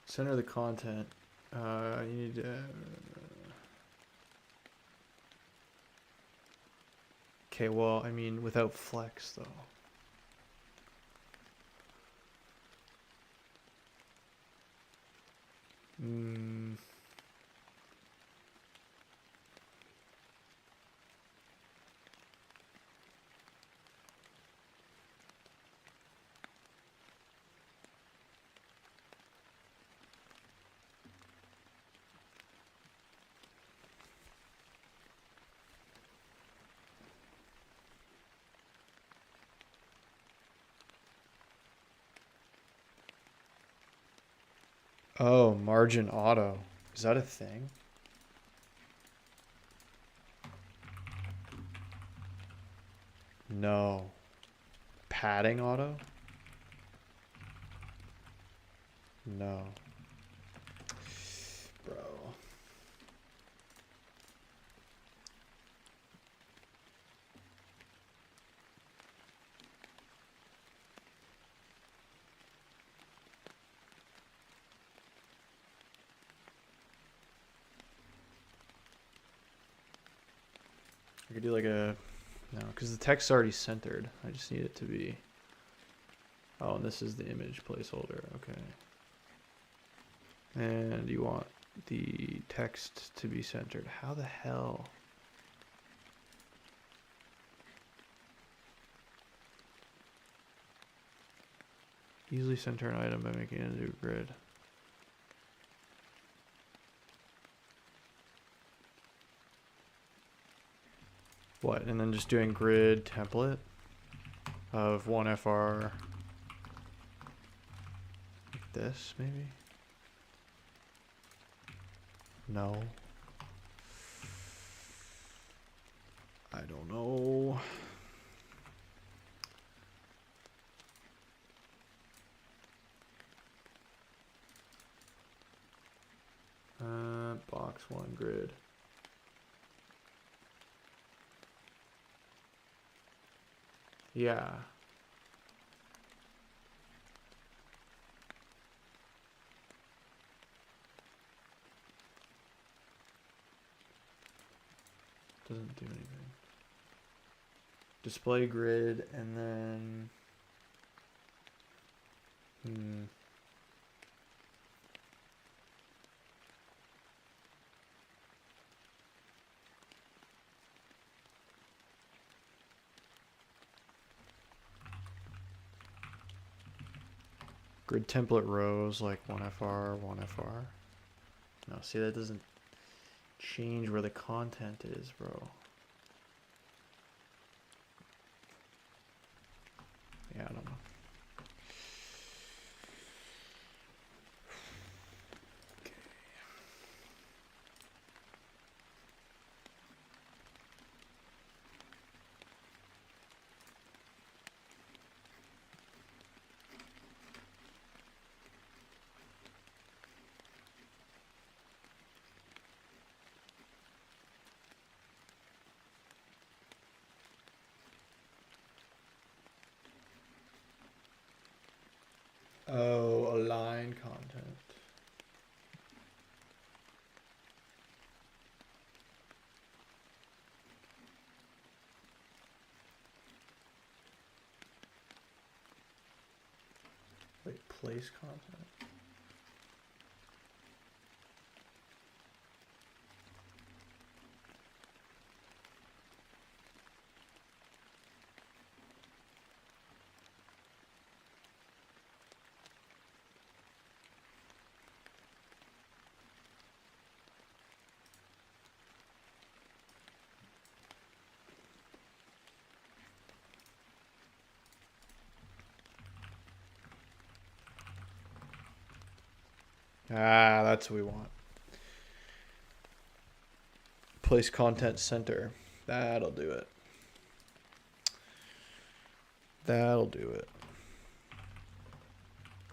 Center the content. You need to... Okay, well, I mean, without flex, though. Oh, margin auto. Is that a thing? No. Padding auto? No. Bro. I could do like a... No, because the text's already centered. I just need it to be... Oh, and this is the image placeholder. Okay. And you want the text to be centered. How the hell? Easily center an item by making it into a grid. What? And then just doing grid template of 1FR. Like this, maybe? No. I don't know. X1 grid. Yeah. Doesn't do anything. Display grid and then grid template rows like 1FR, 1FR. No, see, that doesn't change where the content is, bro. Yeah, I don't know. Oh, align content. Like place content. Ah, that's what we want. Place content center. That'll do it. That'll do it.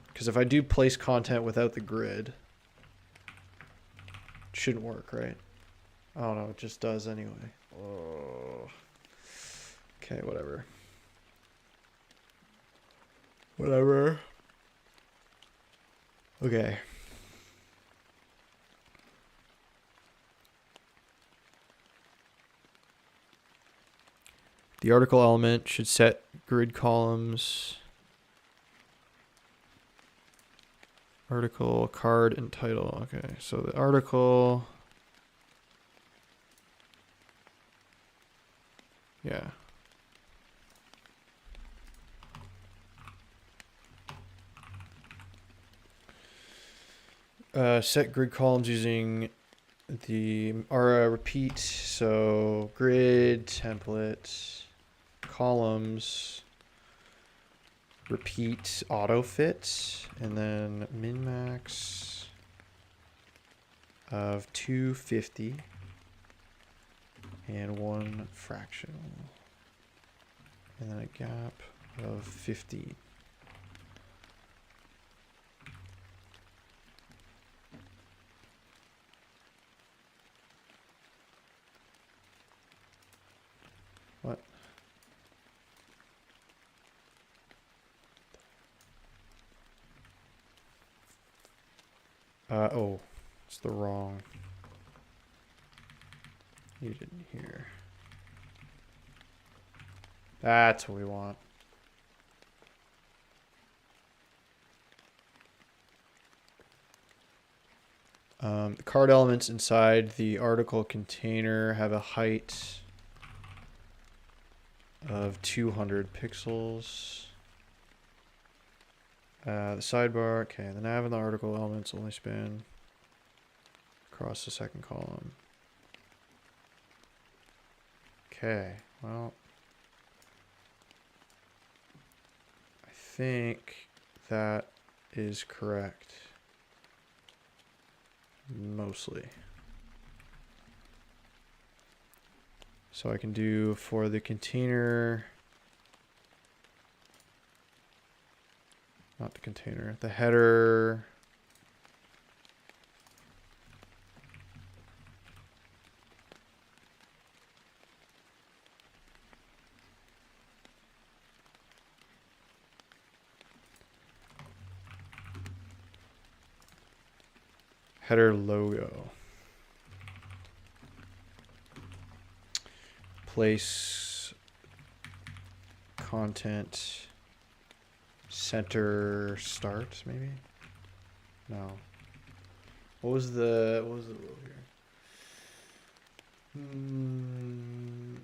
Because if I do place content without the grid, it shouldn't work, right? Oh no, it just does anyway. Oh. Okay, whatever. Whatever. Okay. The article element should set grid columns, article, card, and title. Okay, so the article, yeah. Set grid columns using the repeat. So grid template. Columns, repeat auto fit, and then min max of 250 and 1 fractional, and then a gap of 50. What? Oh, it's the wrong. You didn't hear. That's what we want. The card elements inside the article container have a height of 200 pixels. The sidebar, okay, the nav and the article elements only span across the second column. Okay, well, I think that is correct. Mostly. So I can do for the container, not the container, the header. Header logo. Place content center start, maybe? No. What was the rule here?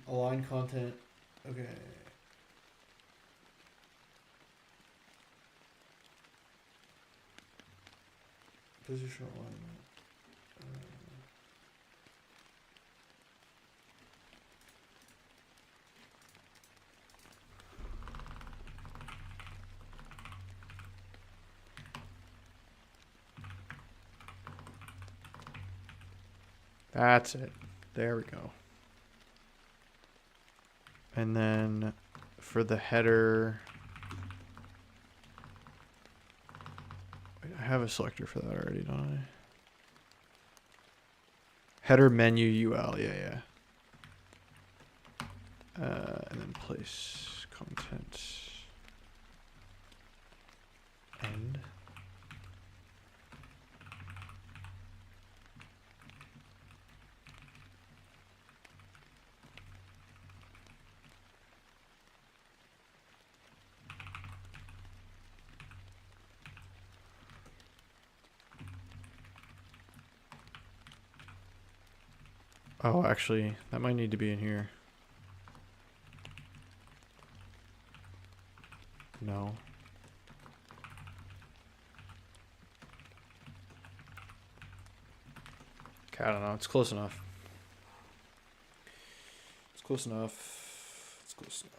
Align content. Okay. Position alignment. That's it. There we go. And then for the header, wait, I have a selector for that already, don't I? Header menu UL, yeah. And then place content end. Oh, actually, that might need to be in here. No. Okay, I don't know. It's close enough. It's close enough. It's close enough.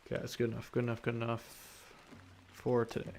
Okay, that's good enough. Good enough. Good enough for today.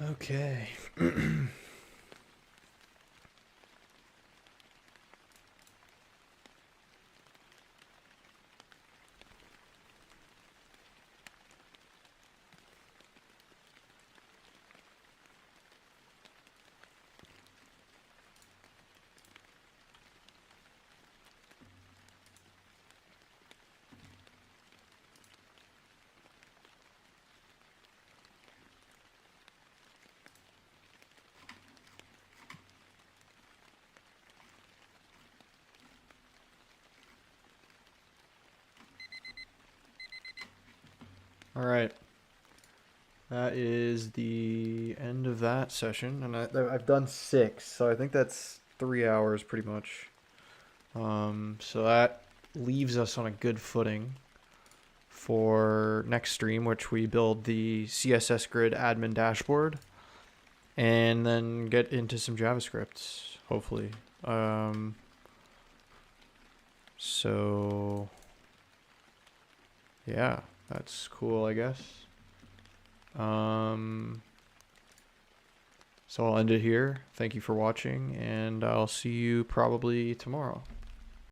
Okay. All right. That is the end of that session, and I've done 6, so I think that's 3 hours pretty much. So that leaves us on a good footing for next stream, which we build the CSS Grid admin dashboard, and then get into some JavaScript, hopefully. So yeah, that's cool, I guess. So I'll end it here. Thank you for watching, and I'll see you probably tomorrow.